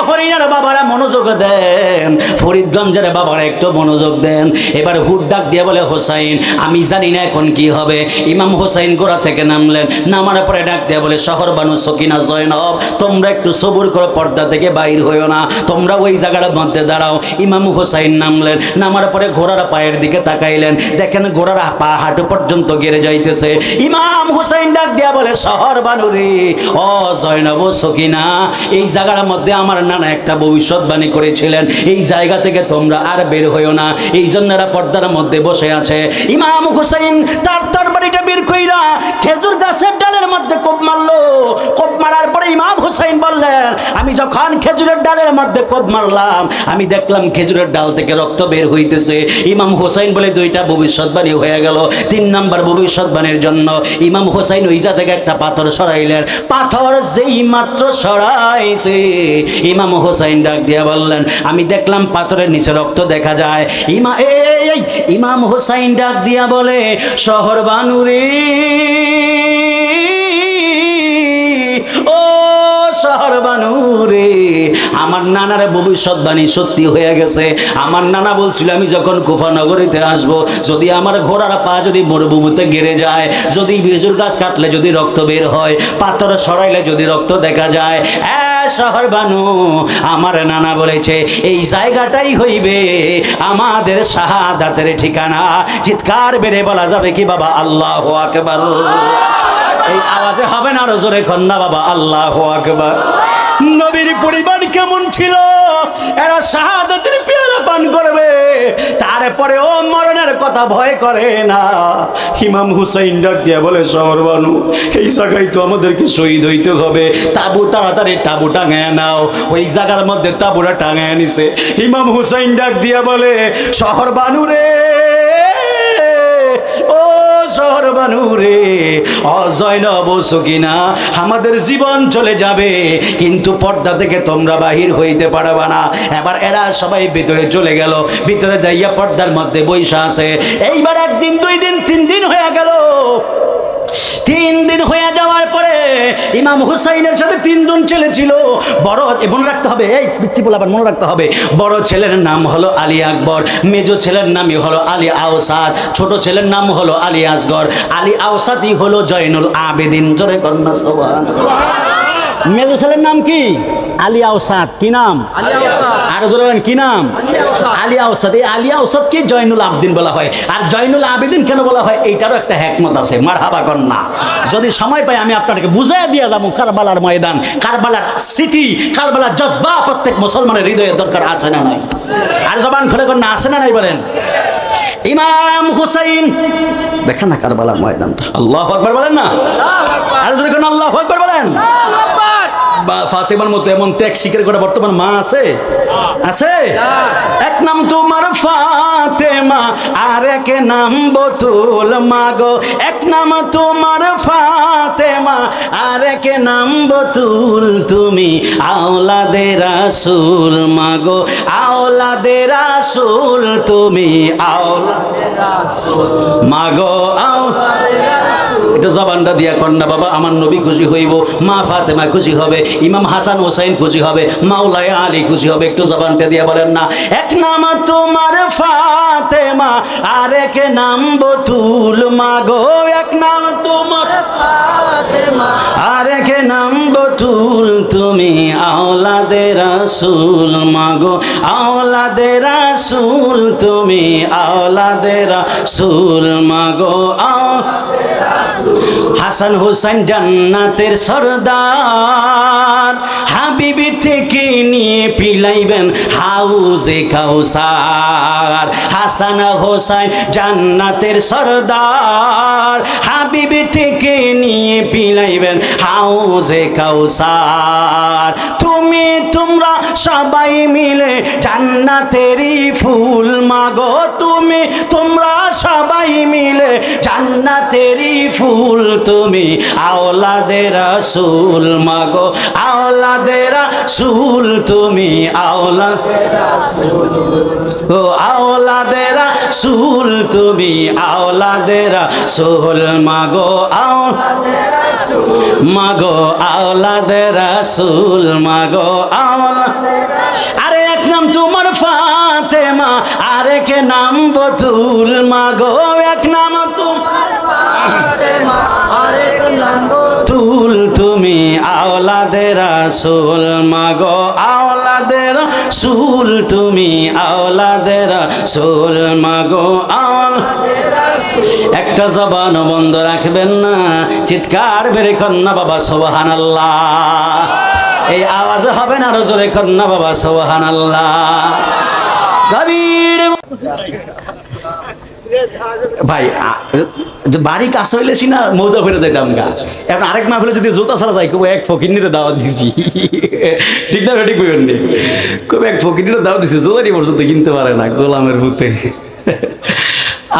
হরিণের বাবারা মনোযোগ দেন, ফরিদগঞ্জের বাবারা একটু মনোযোগ দেন। এবার হুট ডাক দিয়ে বলে হোসাইন আমি জানি না এখন কি হবে। ইমাম হোসাইন ঘোড়া থেকে নামলেন, নামার পরে ডাক দিয়ে বলে শহর বানু সকিনা জয়নব তোমরা একটু সবুর করে পর্দা থেকে বাইর হইও না, তোমরা ওই জায়গাটার মধ্যে দাঁড়াও। ইমাম হোসাইন নামলেন, নামার পরে ঘোড়ার পায়ের দিকে তাকাইলেন, দেখেন ঘোড়ার পা হাঁটু পর্যন্ত গেড়ে যাইতেছে। ইমাম হোসাইন ডাক দিয়া বলে শহর বানু রে, ও জয়নব সকিনা, এই জায়গার মধ্যে আমার নানা একটা ভবিষ্যৎবাণী করেছিলেন, এই জায়গা থেকে তোমরা আর বের হইও না। এই জন্য এরা পর্দার মধ্যে বসে আছে। ইমাম হোসাইন তার তরবারিটা বের কইরা খেজুর গাছের ডালের মধ্যে কোপ মারলো। কোপ মারার পরে ইমাম হোসাইন বললেন আমি যখন খেজুরের ডালের মধ্যে কোপ মারলাম আমি দেখলাম খেজুরের ডাল থেকে রক্ত বের হইতেছে। ইমাম হোসাইন বলে দুইটা ভবিষ্যৎবাণী হয়ে গেল। 3 নাম্বার ভবিষ্যৎবাণীর জন্য ইমাম হোসাইন ওইজা থেকে একটা পাথর সরাইলেন। পাথর যেই মাত্র সরাইছে ইমাম হোসাইন ডাক দিয়া বললেন আমি দেখলাম পাথরের নিচে রক্ত দেখা যায়। ইমাম হোসাইন ডাক দিয়া বলে শহর বানুরে, ও শহর বানুরে, আমার নানার ভবিষ্যৎবাণী সত্যি হয়ে গেছে। আমার নানা বলছিল আমি যখন কুফা নগরীতে আসবো যদি আমার ঘোড়ার পা যদি মরুভূমিতে গেড়ে যায়, যদি খেজুর গাছ কাটলে যদি রক্ত বের হয়, পাথর সরাইলে যদি রক্ত দেখা যায়, শহর বানু আমার নানা বলেছে এই জায়গাটাই হইবে আমাদের শাহাদাতের ঠিকানা। চিৎকার বেড়ে বলা যাবে কি বাবা আল্লাহু আকবার? এই আওয়াজে হবে না আরো জোরে কন্যা বাবা আল্লাহু আকবার। নবীর পরিবার কেমন ছিল, এরা শাহাদাতের পেয়ালা পান করবে, তারপরে ও মরণের কথা ভয় করে না। ইমাম হুসাইন ডাক দিয়া বলে শহর বানু এই জায়গায় তো আমাদেরকে শহীদ হইতে হবে, তাবু তাড়াতাড়ি তাবু টাঙায় নাও। ওই জায়গার মধ্যে তাবুরা টাঙায় নিছে। ইমাম হুসাইন ডাক দিয়া বলে শহর বানু রে, ও শহর বানু রে, অজয়নব সকিনা, আমাদের জীবন চলে যাবে কিন্তু পর্দা থেকে তোমরা বাহির হইতে পারবা না। এবার এরা সবাই ভিতরে চলে গেল, ভিতরে যাইয়া পর্দার মধ্যে বৈশা আছে। এইবার 1 দিন 2 দিন 3 দিন হয়ে গেল। 3 দিন হয়ে যাওয়ার পরে ইমাম হুসাইনের সাথে 3 জন ছেলে ছিল। বড় মনে রাখতে হবে, এই পিচ্ছি বলাবার মনে রাখতে হবে, বড় ছেলের নাম হলো আলী আকবর, মেজো ছেলের নামই হলো আলী আওসাদ, ছোট ছেলের নাম হলো আলী আসগর। আলী আওসাদই হলো জয়নুল আবেদিন। জোরে কন্যা সুবহানাল্লাহ। মেজো ছেলের নাম কি? আলী আওসাদ। কি নাম? আর জোরে বলেন কি নাম? আলী আওসাদ। এই আলী আওসাদকে জয়নুল আবেদিন বলা হয়। আর জয়নুল আবেদিন কেন বলা হয় এইটারও একটা হিকমত আছে। মারহাবা কন্যা, যদি সময় পাই আমি আপনাদেরকে বুঝাইয়া দিয়ে যাবো কারবালার ময়দান, কারবালার স্মৃতি, কারবালার জজবা প্রত্যেক মুসলমানের হৃদয়ে দরকার আছে না নাই? আর জবান খুলে কন্যা আছে না নাই বলেন? ইমাম হুসাইন দেখেন না কারবালার ময়দানটা, আল্লাহু আকবার বলেন না? আর যদি কোন আল্লাহু আকবার বলেন। ফাতেমার মতো এমন ত্যাগ স্বীকার করে বর্তমান মা আছে? আছে? এক নাম তোমার ফাতেমা আর এক নাম বতুল মাগো, এক নাম তোমার ফাতেমা আর এক নাম বতুল, তুমি আওলাদে রাসূল মাগো, আওলাদে রাসূল, তুমি আওলাদে রাসূল মাগো, আওলাদে রাসূল। এটা জবানটা দিয়া কন্যা বাবা আমার নবী খুশি হইব, মা ফাতেমা খুশি হবে, ইমাম হাসান হোসেন খুশি হবে, মাওলায় আলী খুশি হবে। একটু জবানটা দিয়া বলেন না, এক নাম তোমার ফাতেমা আর এক নাম বতুল মাগো, এক নাম তোমার ফাতেমা আর এক নাম বতুল, তুমি আওলাদে রাসূল মাগো, আওলাদে রাসূল, তুমি আওলাদে রাসূল মাগো, আওলাদে রাসূল। হাসান হোসেন জান্নাতের সরদার, হাবিবি থেকে নিয়ে পিলাইবেন হাউজে কাউসার। হাসান হোসেন জান্নাতের সরদার, হাবিবি থেকে নিয়ে পিলাইবেন হাউজে কাউসার। তুমি তোমরা সবাই মিলে জান্নাতেরই ফুল মাগো, তুমি তোমরা সবাই মিলে জান্নাতেরই ফুল, তুমি আওলাদে রাসূল মাগো, আওলাদে রাসূল, তুমি আওলাদে রাসূল, ও আওলাদে রাসূল, তুমি আওলাদে রাসূল মাগো, আওলাদে রাসূল মাগো, আওলাদে রাসূল মাগো, আওলাদে ফাতেমা, আরেক নাম বতুল, মাগো এক নাম তুল, তুমি আওলাদে রাসূল, মাগো আওলাদে রাসূল, তুমি আওলাদে রাসূল, মাগো একটা জবান বন্ধ রাখবেন না, চিৎকার বেরে কন্যা বাবা সুবহানাল্লাহ। এই আওয়াজে হবে না, আরো জোরে কন্যা বাবা সুবহানাল্লাহ। গভীর ভাই বাড়ি কাছে হইলেছি না মৌজা ফেরে যাইতাম গা, এখন আরেক না হলে যদি জোতা ছাড়া যাই কবে এক ফকির দাওয়াত দিছি, ঠিক না ঠিক বলবেন, কবে এক ফকির দাওয়াত দিছি, জোতারি পর্যন্ত কিনতে পারে না গোলামের ভূতে।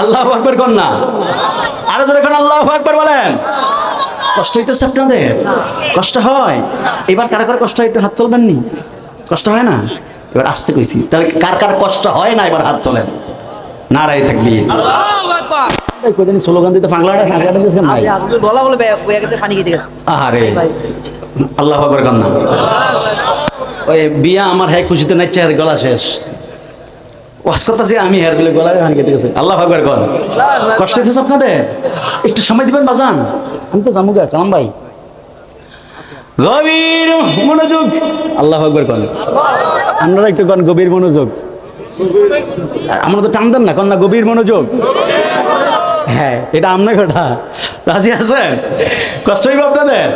আল্লাহু আকবার কোন না, আরো জোরে কোন আল্লাহু আকবার বলেন। কষ্ট হইতেছে আপনাদের? কষ্ট হয়? এবার কারা কার কষ্ট হয় একটু হাত তুলবেন নি? কষ্ট হয় না? এবার আসতে কইছি, তাহলে কার কার কষ্ট হয় না এবার হাত তোলেন। নারায়ে তাকবীর, আল্লাহু আকবার। কইতেন স্লোগান দিতে বাংলাটা সাংলাটা দিছেন না, আজ বলা বলে হয়ে গেছে, পানি কেটে গেছে। আরে আল্লাহু আকবার কোন না। ওই বিয়া আমার হ্যাঁ খুশিতে নাচছে আর গলা শেষ, ওয়াজ করতেছি আমি হেয়ার দিলে গলায় পানি কেটে গেছে। আল্লাহু আকবার কোন। কষ্ট হইতেছে আপনাদের? একটু সময় দিবেন বাজান, আমি তো জামু গা কালাম ভাই। গভীর মনোযোগ, আল্লাহু আকবার কোন। আপনারা একটু কোন গভীর মনোযোগ, আমরা তো টান দেন না কোন না, গভীর মনোযোগ। হ্যাঁ এটা আপনার কথা, রাজি আছেন? কষ্ট হইব আপনাদের?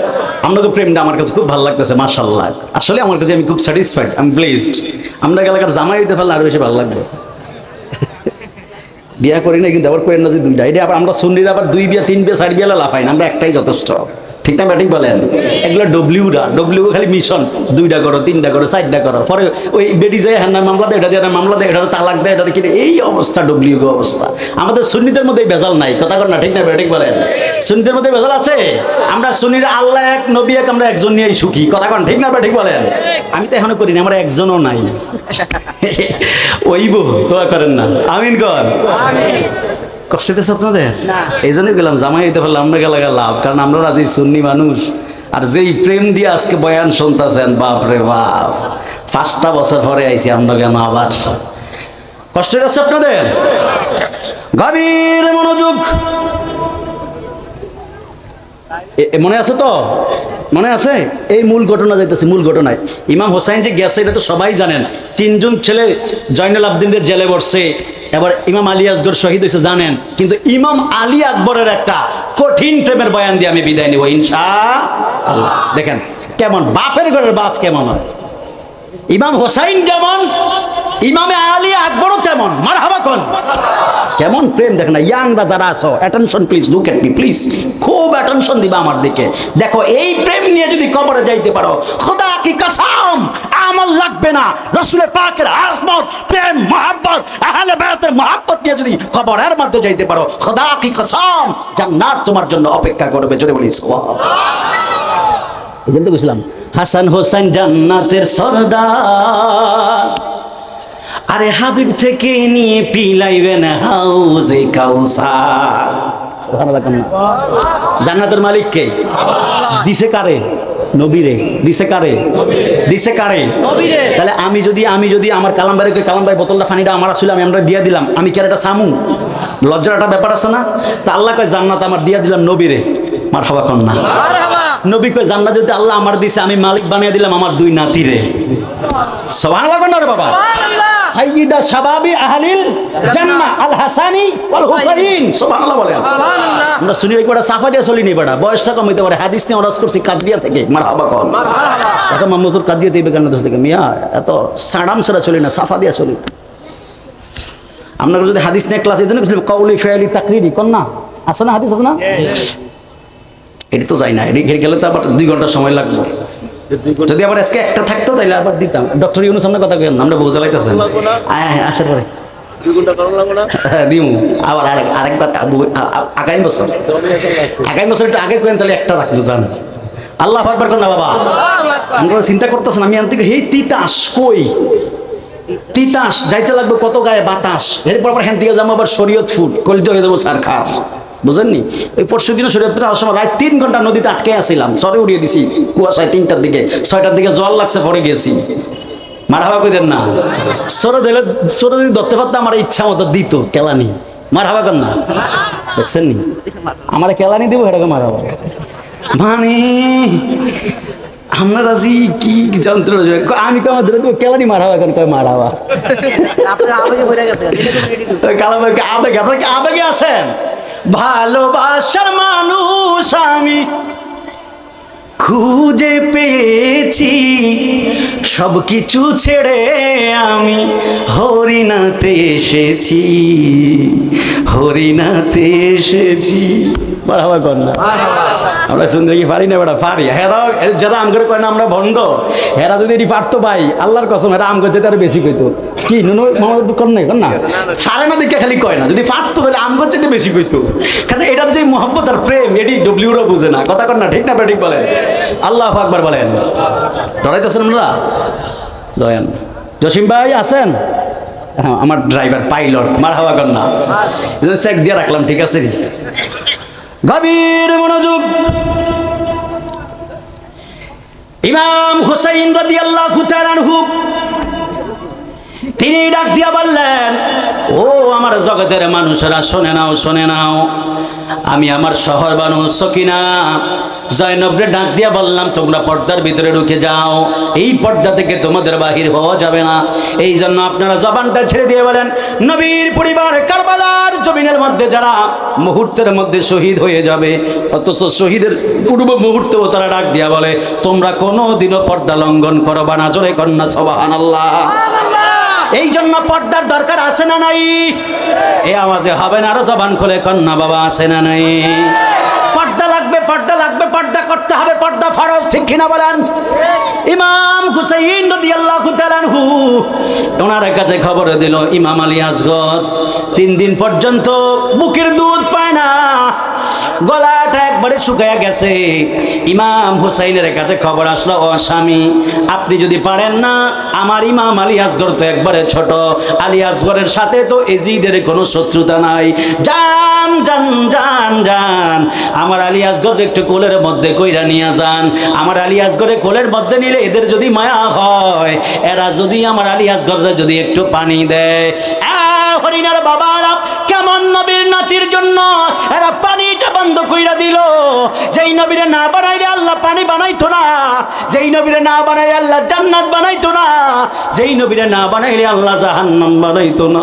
আপনাকে প্রেমটা আমার কাছে খুব ভালো লাগতেছে, মাশাআল্লাহ। আসলে আমার কাছে আমি খুব স্যাটিসফাইড, আই এম ব্লেসড। আমরা এলাকার জামাই হইতে পারলে আরো বেশি ভালো লাগবে। বিয়া করি না কিন্তু আবার করেন না যে দুইটা, এটা আবার আমরা সুন্নিরা আবার 2 বিয়া 3 বিয়া 4 বিয়া লাফাই না, আমরা একটাই যথেষ্ট, ঠিক না ব্যাটিক বলেন? এগুলো ডব্লিউ খালি মিশন, 2টা করো 3টা করো 4টা করো, পরে ওই বেডি যায় হ্যাঁ মামলা দেয়, এটা দিয়ে মামলা দেয়, এটা তালাক দেয়, এটা কি এই অবস্থা, ডব্লিউ অবস্থা। আমাদের সুন্নিদের মধ্যে ভেজাল নাই, কথা কর না, ঠিক না ব্যাটিক বলেন? সুন্নিদের মধ্যে ভেজাল আছে? আমরা সুন্নিরা আল্লাহ এক, নবী এক, আমরা একজন নিয়েই সুখী, কথা কন, ঠিক না ব্যাটিক বলেন? আমি তো এখনো করি না, আমার একজনও নাই। ওইব দোয়া করেন না, আমিন কর। কষ্ট হইতেছে আপনাদের? এই জন্যই গেলাম জামাই হইতে পারলে আমরা গেলা লাভ, কারণ আমরা রাজি সুন্নি মানুষ। আর যেই প্রেম দিয়ে আজকে বয়ান শুনতেছেন, বাপ রে বাপ, 5টা বছর পরে আইছি আমরা কেন আবার। কষ্ট হইতেছে আপনাদের? গভীর মনোযোগ, মনে আছে তো? মনে আছে? এই মূল ঘটনা যাইতেছে, মূল ঘটনায় ইমাম হোসাইন যে গেছে এটা তো সবাই জানেন। 3 জন ছেলে জয়নুল আবদিনের জেলে বসছে, এবার ইমাম আলী আসগর শহীদ হয়েছে জানেন। কিন্তু ইমাম আলী আকবরের একটা কঠিন প্রেমের বয়ান দিয়ে আমি বিদায় নিব ইনশাআল্লাহ। দেখেন কেমন বাপের ঘরের বাপ কেমন হয়, ইমাম হোসাইন যেমন, ইমামে আলী আকবরও তেমন। মারহাবা কোন। কেমন প্রেম দেখেন না। ইয়াংরা যারা আছো, attention please, look at me please, খুব অ্যাটেনশন দিবা আমার দিকে। দেখো এই প্রেম নিয়ে যদি কবরে যাইতে পারো, খোদা কি কসম আমল লাগবে না, রাসূলের পাকের আজমত, প্রেম, মহব্বত, আহলে বাইতের মহব্বত নিয়ে যদি কবরের মধ্যে যাইতে পারো, খোদা কি কসম জান্নাত তোমার জন্য অপেক্ষা করবে। জোরে বলি সুবহানাল্লাহ। এই জন্য বুঝলাম হাসান হোসেন জান্নাতের সরদার, আরে হাবিব থেকে নিয়ে পিলাইবেন হাউজে কাউসার। সুবহানাল্লাহ। জান্নাতের মালিক কে? দিছে কারে? নবীরে। দিছে কারে? দিছে কারে? নবীরে। তাহলে আমি যদি আমার কালাম ভাইকে, কালাম ভাই বোতলটা পানিটা আমার আসলে আমরা দিয়ে দিলাম, আমি কি আর এটা চামু? লজ্জার একটা ব্যাপার আছে না? তা আল্লাহ কয় জান্নাত আমার দিয়ে দিলাম নবীরে। মারহাবা কোন না। নবী কয় জান্নাত যদি আল্লাহ আমার দিছে, আমি মালিক বানিয়ে দিলাম আমার 2 নাতিরে। সুবহানাল্লাহ কোন রে বাবা। সাইয়্যিদা শাবাবি আহলিল জান্নাহ আল হাসানি ওয়াল হুসাইন। সুবহানাল্লাহ বলেন। সুবহানাল্লাহ। আমরা শুনি একবার সাফা দিয়ে চলিনি বড়া, বয়সটা কম হইতে পারে, হাদিস নিয়ে ওয়াজ করছি কাদিয়া থেকে। মারহাবা কোন। মারহাবা। এত মামুকুর কাদিয়া থেকে কেন থেকে মিয়া, এত সাড়াম সারা চলি না, সাফা দিয়া চলি। আমরা যদি হাদিস নিয়ে ক্লাস এই জন্য কওলি ফিআলি তাকরিরি কোন না, আছে না হাদিস আছে না? এটা তো যাই না, এদিকে গেলে তো আবার 2 ঘন্টা সময় লাগবে। যদি আবার আজকে একটা থাকতো তাইলে আবার দিতাম। ডক্টর ইউনুস সামনে কথা কেন আমরা বউ জ্বালাইতেছেন, আসার পরে 2 ঘন্টা করা লাগবে না, দিমু আবার আরেকবার আগামী বছর একটু আগে কেন, তাহলে একটা রাখবো জান। আল্লাহ আকবার কোন না বাবা। আমরা চিন্তা করতেছেন আমি আনতে হেই তিতাস কই, তিতাস যাইতে লাগবে কত গায়ে বাতাস, এরপর আবার হ্যান থেকে যাবো আবার শরীয়ত ফুড কলিতে হয়ে যাবো সার খাস, বুঝেননি? ওই পরশু দিনে শরীয়তপুরে আসার সময় রাত 3 ঘন্টা নদীতে আটকে আসছিলাম, সরে উড়িয়ে দিছি কুয়াশায়। 3টার দিকে 6টার দিকে জল লাগছে, পরে গেছি। মারহাবা কই দেন না? ছোট দিলে, ছোট যদি ধরতে পারতো আমার ইচ্ছা মতো দিত কেলানি। মারহাবা কর না, দেখছেন নি আমার কেলানি দিব, এটাকে মারহাবা। মানে আমরা রাজি কি যন্ত্র, আমি কই আমাদের কেলানি মারহাবা, কেন কয় মারহাবা। আবেগে, আপনার কি আবেগে আছেন? ভালোবাসার মানুষ আমি খুঁজে পেয়েছি, সব কিছু ছেড়ে আমি হরিনাথে এসেছি, হরিনাথে এসেছি। মারহাবা কর না। আমরা শুনতে কি পারি না? বেটা পারি। হেরা যারা আম করে কয় না আমরা ভণ্ড, হেরা যদি এটি পারতো ভাই আল্লাহর কসম এরা আম করছে তার বেশি কইতো। কি নুন কর নাই কর না, পারে না দেখে খালি কয় না, যদি পারতো তাহলে আম করছে বেশি কইতো। কারণ এটার যে মহব্বত আর প্রেম এটি ডব্লিউরা বুঝে না। কথা কর না, ঠিক না ঠিক বলেন? আল্লাহু আকবার বলেন। ডরাইতেছেন আমরা? দয়ান জসিম ভাই আছেন? হ্যাঁ, আমার ড্রাইভার পাইলট। মারহাবা কর না, চেক দিয়ে রাখলাম, ঠিক আছে। গভীর মনোযোগ। ইমাম হুসাইন রাদিয়াল্লাহু তাআলা আনহু তিনি ডাক দিয়া বললেন, ও আমার জগতের মানুষেরা শুনে নাও, শুনে নাও। আমি আমার শহর বানু সকিনা জয়নবরে ডাক দিয়া বললাম, তোমরা পর্দার ভিতরে ঢুকে যাও, এই পর্দা থেকে তোমাদের বাহির হওয়া যাবে না। এই জন্য আপনারা জবানটা ছেড়ে দিয়ে বলেন, নবীর পরিবার কারবালার জমিনের মধ্যে যারা মুহূর্তের মধ্যে শহীদ হয়ে যাবে, অথচ শহীদের পূর্ব মুহূর্তেও তারা ডাক দিয়া বলে, তোমরা কোনোদিনও পর্দা লঙ্ঘন করবা না। জোরে কন্যা সুবহানাল্লাহ। এই জন্য পর্দার দরকার আছে না নাই? এই আওয়াজে হবে না, আরো জবান খুলে কন্যা বাবা আছে না নাই? পর্দা লাগবে, পর্দা লাগবে, পর্দা করতে হবে, পর্দা ফরজ, ঠিক কিনা বলেন? ইমাম হুসাইন রাদিয়াল্লাহু তাআলা আনহু ওনার কাছে খবর দিল, ইমাম আলী আসগর 3 দিন পর্যন্ত বুকের দুধ পায় না, গলাটা একবারে শুকায়া গেছে। ইমাম হুসাইনের কাছে খবর আসলো, ও স্বামী আপনি যদি পারেন না, আমার ইমাম আলী আসগর তো একবারে ছোট, আলী আসগরের সাথে তো এজিদের কোনো শত্রুতা নাই, যান যান যান যান, আমার আলী আসগর একটু কোলের মধ্যে কইরা নিয়ে যান। আমার আলী আসগরে কোলের মধ্যে নিলে এদের যদি মায়া হয়, এরা যদি আমার আলী আসগরে যদি একটু পানি দেয়, হরিণার বাবারা কেমন নবীর নাতির জন্য এরা পানিটা বন্ধ কইরা দিল। যেই নবীরে না বানাইলে আল্লাহ পানি বানাইতো না, যেই নবীরে না বানাইলে আল্লাহ জান্নাত বানাইতো না, যেই নবীরে না বানাইলে আল্লাহ জাহান্নাম বানাইতো না,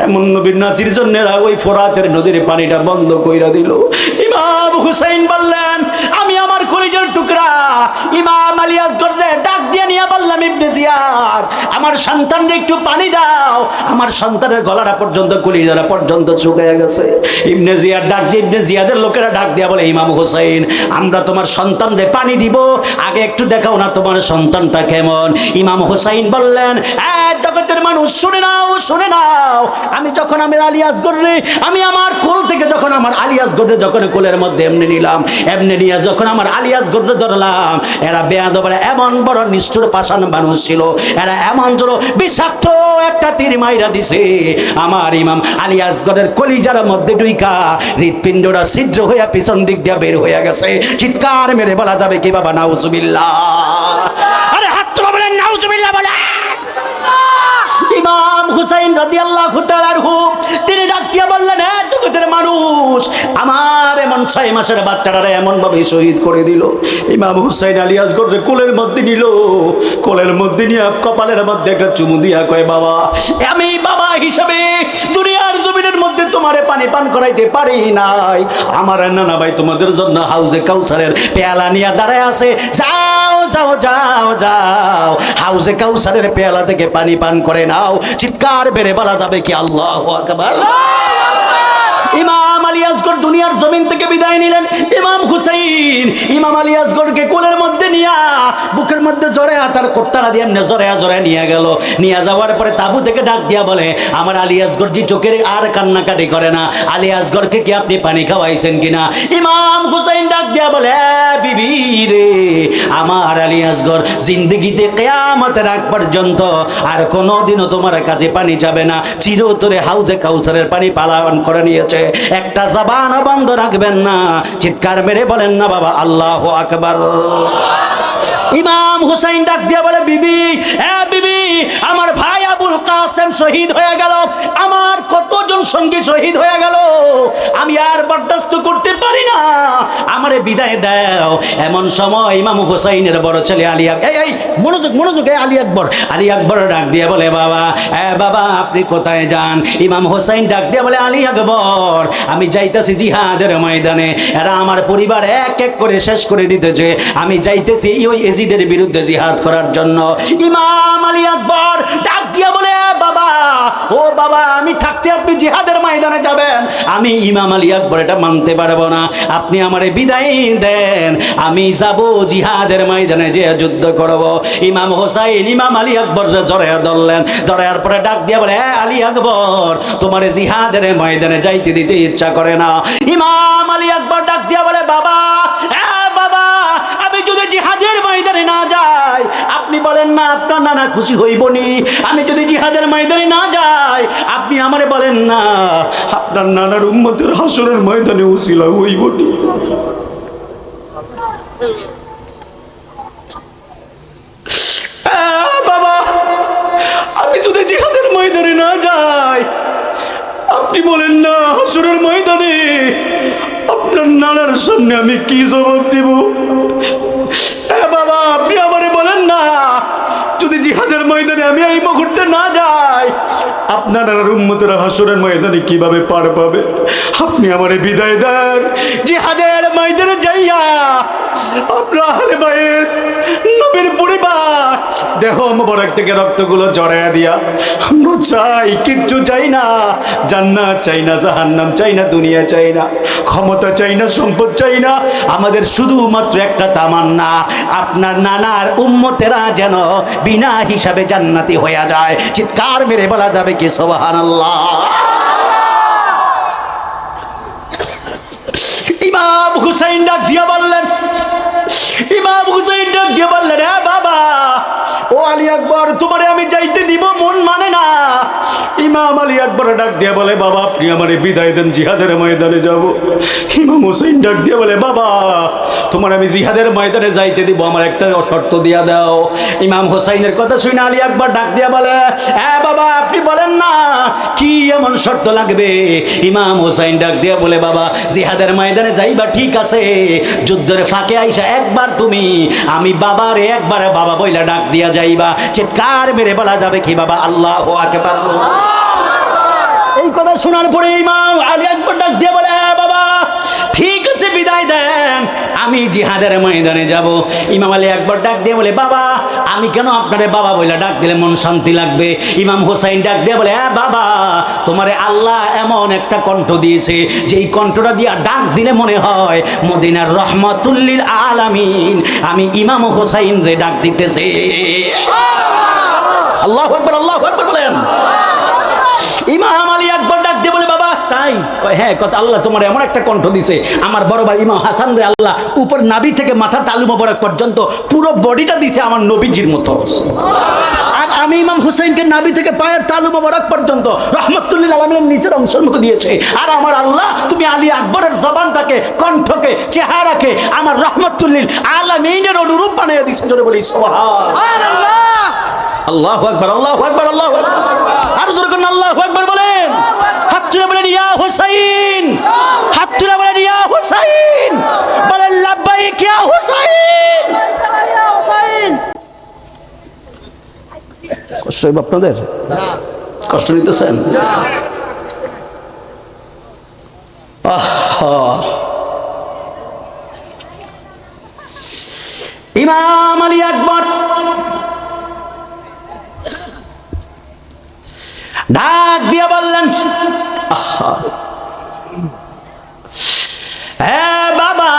এমন নবীর নাতির জন্য এরা ওই ফোরাতের নদীর পানিটা বন্ধ কইরা দিল। ইমাম হুসাইন বললেন, আমি আমার কলিজার টুকরা ইমাম আলী আসগরে ডাক দিয়ে নিয়ে বললাম, ইবনে জিয়াদ আমার সন্তানকে একটু পানি দাও, আমার সন্তানের গলাটা পর্যন্ত কলিজাটা পর্যন্ত শুকিয়ে গেছে। ইবনে জিয়াদ ডাক দিয়ে, ইবনে জিয়াদের লোকেরা ডাক দিয়া বলে, ইমাম হুসাইন আমরা তোমার সন্তানকে পানি দিব, আগে একটু দেখাও না তোমার সন্তানটা কেমন। ইমাম হুসাইন বললেন, জগতের মানুষ শুনে নাও, শুনে নাও, আমি যখন আমার আলী আসগরে, আমি আমার কোল থেকে যখন আমার আলী আসগরে যখন কোলের মধ্যে এমনি নিলাম, এমনি নিয়ে যখন আমার আলী আসগরে ধরলাম, এরা বেয়াদবরা এমন বড় নিষ্ঠুর পাষাণ মানুষ ছিল, এরা এমন জোর বিষাক্ত একটা তীর মাইরা দিছে, আমার ইমাম আলী আসগরের কলিজার মধ্যে ঢুইকা হৃৎপিণ্ডটা ছিদ্র হইয়া পিছন দিক দিয়ে বের হইয়া গেছে। চিৎকার মেরে বলা যাবে কি বাবা নাউজুবিল্লাহ? আরে হাত তুলে বলেন নাউজুবিল্লাহ বলে। ইমাম হুসাইন রাদিয়াল্লাহু তাআলা আনহু তিনি ডাক দিয়ে বললেন, হে জগতের মানুষ, আমার এমন 6 মাসের বাচ্চাটারে এমন ভাবে শহীদ করে দিল। ইমাম হুসাইন আলী আসগরের কোলের মধ্যে নিল, কোলের মধ্যে নিয়ে কপালের মধ্যে একটা চুমু দিয়া কয়, বাবা আমি বাবা হিসাবে দুনিয়ার জমিনের মধ্যে তোমারে পানি পান করাইতে পারি নাই, আমার নানা ভাই তোমাদের জন্য হাউজে কাউসারের পেয়ালা নিয়ে দাঁড়ায় আছে, যাও যাও যাও যাও হাউজে কাউসারের পেয়ালা থেকে পানি পান করে নাও। চিৎকার বেড়ে বলা যাবে কি আল্লাহু আকবার? ইমাম আলী আসগর দুনিয়ার জমিন থেকে বিদায় নিলেন। ইমাম হুসাইন ইমাম আলী আসগরকে কোলের মধ্যে নিয়া বুকের মধ্যে জড়ায়া তার কোট্টারা দিয়ে এমনি জড়ায়া জড়ায়া নিয়ে গেল। নিয়ে যাওয়ার পরে তাবু থেকে ডাক দিয়া বলে, আমার আলী আসগর জি চোখের আর কান্নাকাটি করে না, আলী আসগরকে কি আপনি পানি খাওয়াইছেন কিনা? ইমাম হুসাইন ডাক দিয়া বলে, বিবি রে, আমার আলী আসগর জিন্দগিতে কিয়ামতের আগ পর্যন্ত আর কোনোদিনও তোমার কাছে পানি যাবে না, চিরতরে হাউজে কাউসারের পানি পালন করে নিয়েছে, একটা জবান বন্ধ রাখবেন না। চিৎকার মেরে বলেন না বাবা আল্লাহু আকবার। ইমাম হুসাইন ডাক দিয়া বলে, বিবি, বিবি শহীদ হয়ে গেল, আমার কতজন সঙ্গী শহীদ হয়ে গেল, আমি আর বরদাস্ত করতে পারি না, আমারে বিদায় দাও। এমন সময় ইমাম হুসাইনের বড় ছেলে আলী আকবর, এই মনোযোগ মনোযোগ, আলী আকবর ডাক দিয়ে বলে, বাবা বাবা আপনি কোথায় যান? ইমাম হুসাইন ডাক দিয়ে বলে, আলী আকবর আমি যাইতেছি জিহাদের ময়দানে, এরা আমার পরিবার এক এক করে শেষ করে দিতেছে, আমি যাইতেছি ওই এজিদের বিরুদ্ধে জিহাদ করার জন্য। ইমাম আলী আকবর ডাক দিয়ে বলে, বাবা ও বাবা আমি থাকতে আপনি জিহাদের ময়দানে যাবেন? আমি ইমাম আলী আকবর এটা মানতে পারবো না, আপনি আমারে বিদায় দেন, আমি যাব জিহাদের ময়দানে যে যুদ্ধ করব। ইমাম হোসাইন ইমাম আলী আকবর জড়াইয়া ধরলেন, ধরার পরে ডাক দিয়ে বলে, আলী আকবর তোমার জিহাদের ময়দানে যাইতে দিতে ইচ্ছা করে না। ইমাম আলী আকবর ডাক দিয়ে বলে, বাবা বাবা আমি যদি জিহাদের ময়দানে না যাই, আপনি বলেন না আপনার নানা খুশি হইবনি? আমি যদি জিহাদের ময়দানে না যাই, আপনি আমারে বলেন না আপনার নানার উম্মতের হাসরের ময়দানে উসিলা হইবনি? বাবা আমি যদি জিহাদের ময়দানে না যাই, আপনি বলেন না হাসরের ময়দানে আপনার নানার সামনে আমি কি জবাব দিব? বাবা আপনি আমারে বলেন না, যদি জিহাদের ময়দানে আমি এই মুহূর্তে না যাই, আপনার উম্মতেরা হাসরের ময়দানে কিভাবে পার পাবে? আপনি আমারে বিদায় দেন, জিহাদের ময়দানে যাইয়া আপনার আহলে বাইত নবীর পরিবার দেহ মোবারক থেকে রক্তগুলো জড়াইয়া দিয়া আমরা চাই, কিচ্ছু চাই না, জান্নাত চাই না, জাহান্নাম চাই না, দুনিয়া চাই না, ক্ষমতা চাই না, সম্পদ চাই না, আমাদের শুধুমাত্র একটা তামান্না, আপনার নানার উম্মতেরা যেন বিনা হিসাবে জান্নাতি হয়ে যায়। চিৎকার মেরে বলা যাবে কি সুবহানাল্লাহ? ইমাম হুসাইন ডাক দিয়া বললেন, ইমাম হুসাইন ডাক দিয়া বললেন, হ্যাঁ বাবা ও আলী আকবর তোমারে আমি যাইতে দিব মন মানে না। ইমাম আলী আকবর ডাক দিয়া বলে, বাবা আপনি আমারে বিদায় দেন, জিহাদের ময়দানে যাব। ইমাম হুসাইন ডাক দিয়া বলে, বাবা তোমার আমি জিহাদের ময়দানে যাইতে দিব, আমার একটা শর্ত দিয়া দাও। ইমাম হুসাইনের কথা শুনে আলী আকবর ডাক দিয়া বলে, হ্যাঁ বাবা আপনি বলেন না কি এমন শর্ত লাগবে? ইমাম হুসাইন ডাক দিয়া বলে, বাবা জিহাদের ময়দানে যাইবা ঠিক আছে, যুদ্ধের ফাঁকে আইসা একবার তুমি আমি বাবারে একবার বাবা বইলা ডাক দিয়া যাইবা। চিৎকার মেরে বলা যাবে কি বাবা আল্লাহু আকবার? এই কথা শোনার পরে ইমাম আলী আকবর ডাক দিয়ে বলে, বাবা ঠিক আছে বিদায় দেন, আমি জিহাদের ময়দানে যাব। ইমাম আলী আকবর ডাক দিয়ে বলে, বাবা আমি কেন আপনারে বাবা বইলা ডাক দিলে মন শান্তি লাগবে? ইমাম হুসাইন ডাক দিয়ে বলে, হ্যাঁ বাবা তোমারে আল্লাহ এমন একটা কণ্ঠ দিয়েছে, যেই কণ্ঠটা দিয়া ডাক দিলে মনে হয় মদিনার রহমাতুল্লিল আলামিন আমি ইমাম হুসাইন রে ডাক দিতেছে। আল্লাহু আকবার, আল্লাহু আকবার বলেন। ইমাম আলী আকবর ডাক দিয়ে বলে, বাবা তাই? হ্যাঁ কথা আল্লাহ তোমার এমন একটা কণ্ঠ দিছে, আমার বড় ভাই ইমাম হাসান রে আল্লাহ উপর নাভি থেকে মাথা তালু মোবারক পর্যন্ত পুরো বডিটা দিছে আমার নবীজির মতো, আর আমি ইমাম হুসাইনকে নাভি থেকে পায়ের তালু মোবারক পর্যন্ত রহমাতুল্লিল আলামিনের নিচের অংশের মতো দিয়েছে। আর আমার আল্লাহ তুমি আলী আকবরের জবানটাকে, কণ্ঠকে, চেহারাকে আমার রহমাতুল্লিল আলামিনের অনুরূপ বানিয়ে দিছে। জোরে বলি সুবহানাল্লাহ। আল্লাহু আকবার, আল্লাহু আকবার, আল্লাহু আকবার। আর জোরে করে আল্লাহু আকবার বলেন। হাত তুলে বলেন ইয়া হুসাইন, হাত তুলে বলেন ইয়া হুসাইন, বলেন লাব্বাইক ইয়া হুসাইন। কষ্ট হইব আপনাদের? কষ্ট নিতেছেন? ইমাম আলী আকবর ডাক দিয়া বললেন, হ্যাঁ বাবা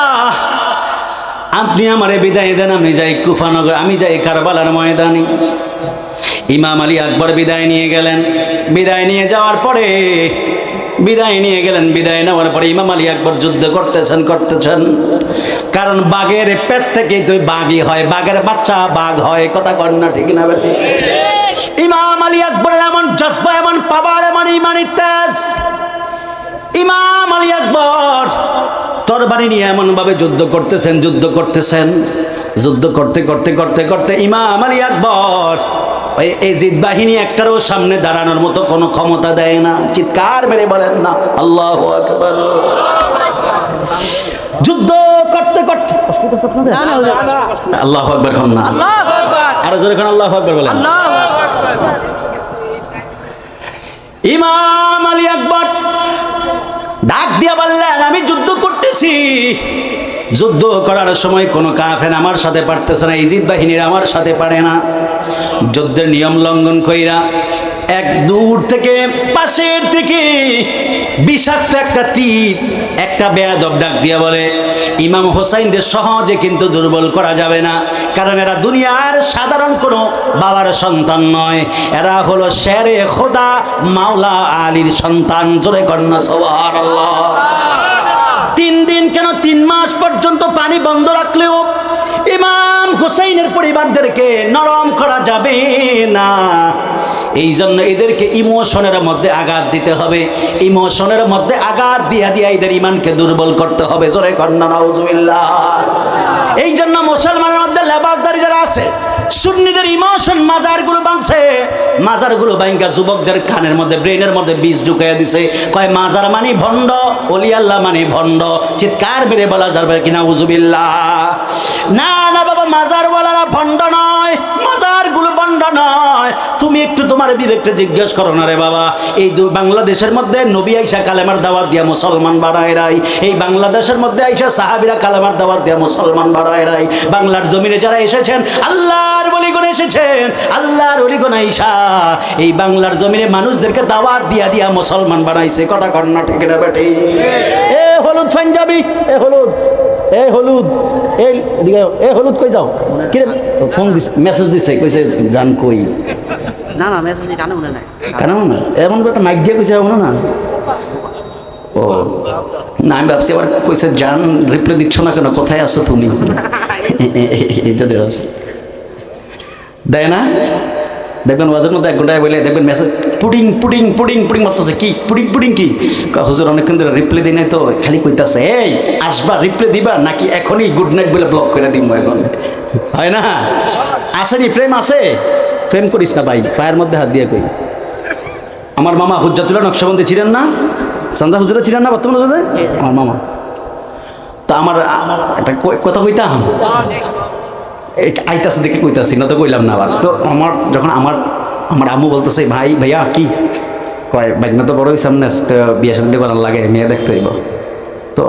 আপনি আমারে বিদায় দেন, আমি যাই কুফানগর, আমি যাই কারবালার ময়দানে। ইমাম আলী আকবর বিদায় নিয়ে গেলেন। বিদায় নিয়ে যাওয়ার পরে বিদায় নেওয়ার পরে ইমাম আলী আকবর যুদ্ধ করতেছেন, কারণ বাঘের পেট থেকে তো বাঘই হয়, বাঘের বাচ্চা বাঘ হয়, কথা কর না ঠিক না বেটি? ইমাম আলী আকবরের এমন জজবা, এমন পাওয়ার, এমন ইমানি তেজ। ইমাম আলী আকবর তরবারি নিয়ে এমন ভাবে যুদ্ধ করতেছেন, যুদ্ধ করতে করতে ইমাম আলী আকবর ওই এজিদ বাহিনী একটারও সামনে দাঁড়ানোর মতো কোনো ক্ষমতা দেয় না। চিৎকার মেরে বলেন না আল্লাহু আকবার। যুদ্ধ করতে করতে আল্লাহু আকবার কোন না, আরো জোরে কোন আল্লাহু আকবার বলেন। ইমাম আলী আকবর ডাক দিয়া বললেন, আমি যুদ্ধ করতেছি, যুদ্ধ করার সময় কোনো কাফের আমার সাথে পারতেছে না, ইজিদ বাহিনীর আমার সাথে পারে না। যুদ্ধের নিয়ম লঙ্ঘন কইরা এক দূর থেকে পাশের থেকে বিষাক্ত একটা তীর একটা বেয়াদব ডাক দিয়া বলে, ইমাম হোসাইনদের সহজে কিন্তু দুর্বল করা যাবে না, কারণ এরা দুনিয়ার সাধারণ কোনো বাবার সন্তান নয়, এরা হলো শেরে খোদা মাওলা আলীর সন্তান। জোরে কন্যা সুবহানাল্লাহ। 3 দিন কেন 3 মাস পর্যন্ত পানি বন্ধ রাখলেও ইমাম হুসাইনের পরিবারদেরকে নরম করা যাবে না। এই জন্য এদেরকে ইমোশনের মধ্যে আঘাত দিতে হবে, ইমোশনের মধ্যে আঘাত দিয়া দিয়া এদের ইমানকে দুর্বল করতে হবে। জোরে কন্যা নাউজুবিল্লাহ। এই জন্য মুসলমানের মধ্যে লেবাসদারি যারা আছে, সুন্নিদের ইমোশন মাজারগুলো ভাঙছে, মাজারগুলো ভাঙা যুবকদের কানের মধ্যে ব্রেনের মধ্যে বীজ ঢুকাইয়া দিছে, কয় মাজার মানে ভণ্ড, ওলি আল্লাহ মানে ভণ্ড। চিৎকার মেরে বলা যাবে কিনা নাউজুবিল্লাহ। না না বাবা, মাজারওয়ালারা ভণ্ড নয়, মাজারগুলো ভণ্ড নয়। তুমি একটু তোমার বিবেকটা জিজ্ঞেস করো না রে বাবা। এই বাংলাদেশের মধ্যে নবী আইসা কালেমার দাওয়াত দিয়া মুসলমান বাড়ায় রাই, এই বাংলাদেশের মধ্যে আইসা সাহাবীরা কালেমার দাওয়াত দিয়া মুসলমান বাড়ায় রাই। বাংলার জমিনে যারা এসেছেন আল্লাহর ওলিগণ এসেছেন, আল্লাহর ওলিগণ আইসা এই বাংলার জমিনে মানুষদেরকে দাওয়াত দিয়া দিয়া মুসলমান বানাইছে। কথা কর না ঠিক না বেটি? এ হলুদ পাঞ্জাবি, এ হলুদ, এ হলুদ, এ হলুদ কই যাও? কি রে ফোন দিছে, মেসেজ দিছে, কইছে জান কই? না না মেসেজ দি কানে মনে নাই, কানে মনে না, এমন একটা মাইক দিয়ে কইছে মনে না। ও না, আমি ভাবছি আবার কইছে জান রিপ্লাই দিচ্ছ না কেন, কোথায় আছো তুমি? দেয় না, দেখবেন ওয়াজের মধ্যে 1 ঘন্টায় বলে দেখবেন message pudding pudding pudding pudding মারতেছে। কি পুডিং পুডিং কি? হুজুর অনেকক্ষণ ধরে রিপ্লাই দিই নাই তো, খালি কইতাছে এই আসবা রিপ্লাই দিবা নাকি এখনই গুড নাইট বলে ব্লক করে দিব? এখন হয় না? আসেনি প্রেম আছে? প্রেম করিস না ভাই, পায়ের মধ্যে হাত দিয়ে কই। আমার মামা হুজ্জাতুল্লাহ নকশবন্দি ছিলেন না, সন্ধ্যা হুজুরা ছিলেন না বর্তমান হুজুরে? আমার মামা। তো আমার একটা কথা কইতাম, আইতাছে দেখে কইতাছি না তো কইলাম না আবার। তো আমার যখন আমার আম্মু বলতেছে ভাইয়া কি কয়, বাইকনা তো বড় হয়েছে সামনে, তো বিয়ে সাথে করার লাগে, মেয়ে দেখতে হইব। তো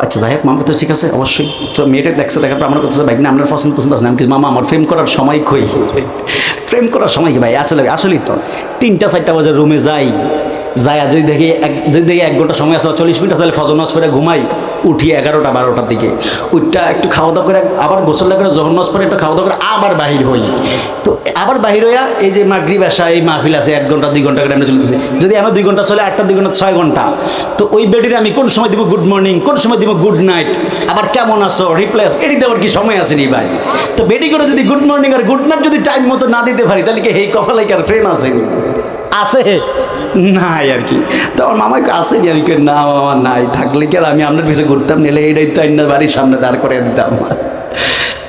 আচ্ছা যাই হোক, মামা তো ঠিক আছে অবশ্যই। তো মেয়েটা দেখছে, দেখার পর আমার কথা বাইক না আপনার পছন্দ আছে না? আমি মামা আমার প্রেম করার সময় কই, প্রেম করার সময় কি ভাই? আসলেই তো 3টা-4টা বাজে রুমে যাই, যদি দেখি 1 ঘন্টা সময় আছে 40 মিনিট, তাহলে ফজর নামাজ পড়ে ঘুমাই, উঠি 11টা-12টার দিকে, উঠটা একটু খাওয়া দাওয়া করে আবার গোসল করে জোহর নামাজ পড়ে একটু খাওয়া দাওয়া করে আবার বাহির হই। তো আবার বাহির হইয়া এই যে মাগরিব এশা এই মাহফিল আছে 1 ঘন্টা 2 ঘন্টা করে আমরা চলতেছি, যদি আমার 2 ঘন্টা চলে 8টা 2 ঘন্টা 6 ঘন্টা। তো ওই বেডিরে আমি কোন সময় দিব গুড মর্নিং, কোন সময় দিব গুড নাইট, আবার কেমন আছো রিপ্লাই এটি দেওয়ার কি সময় আসেনি ভাই? তো বেডি করে যদি গুড মর্নিং আর গুড নাইট যদি টাইম মতো না দিতে পারি, তাহলে কি এই কপালে কি আর ফ্রেম আসেনি? আছে নাই আর কি। তো আমার মামাকে আসেনি, আমি না মামা নাই, থাকলে কি আর আমি আপনার পিছিয়ে ঘুরতাম, নিলে এইটাই তো আইনার বাড়ির সামনে দাঁড় করে দিতাম।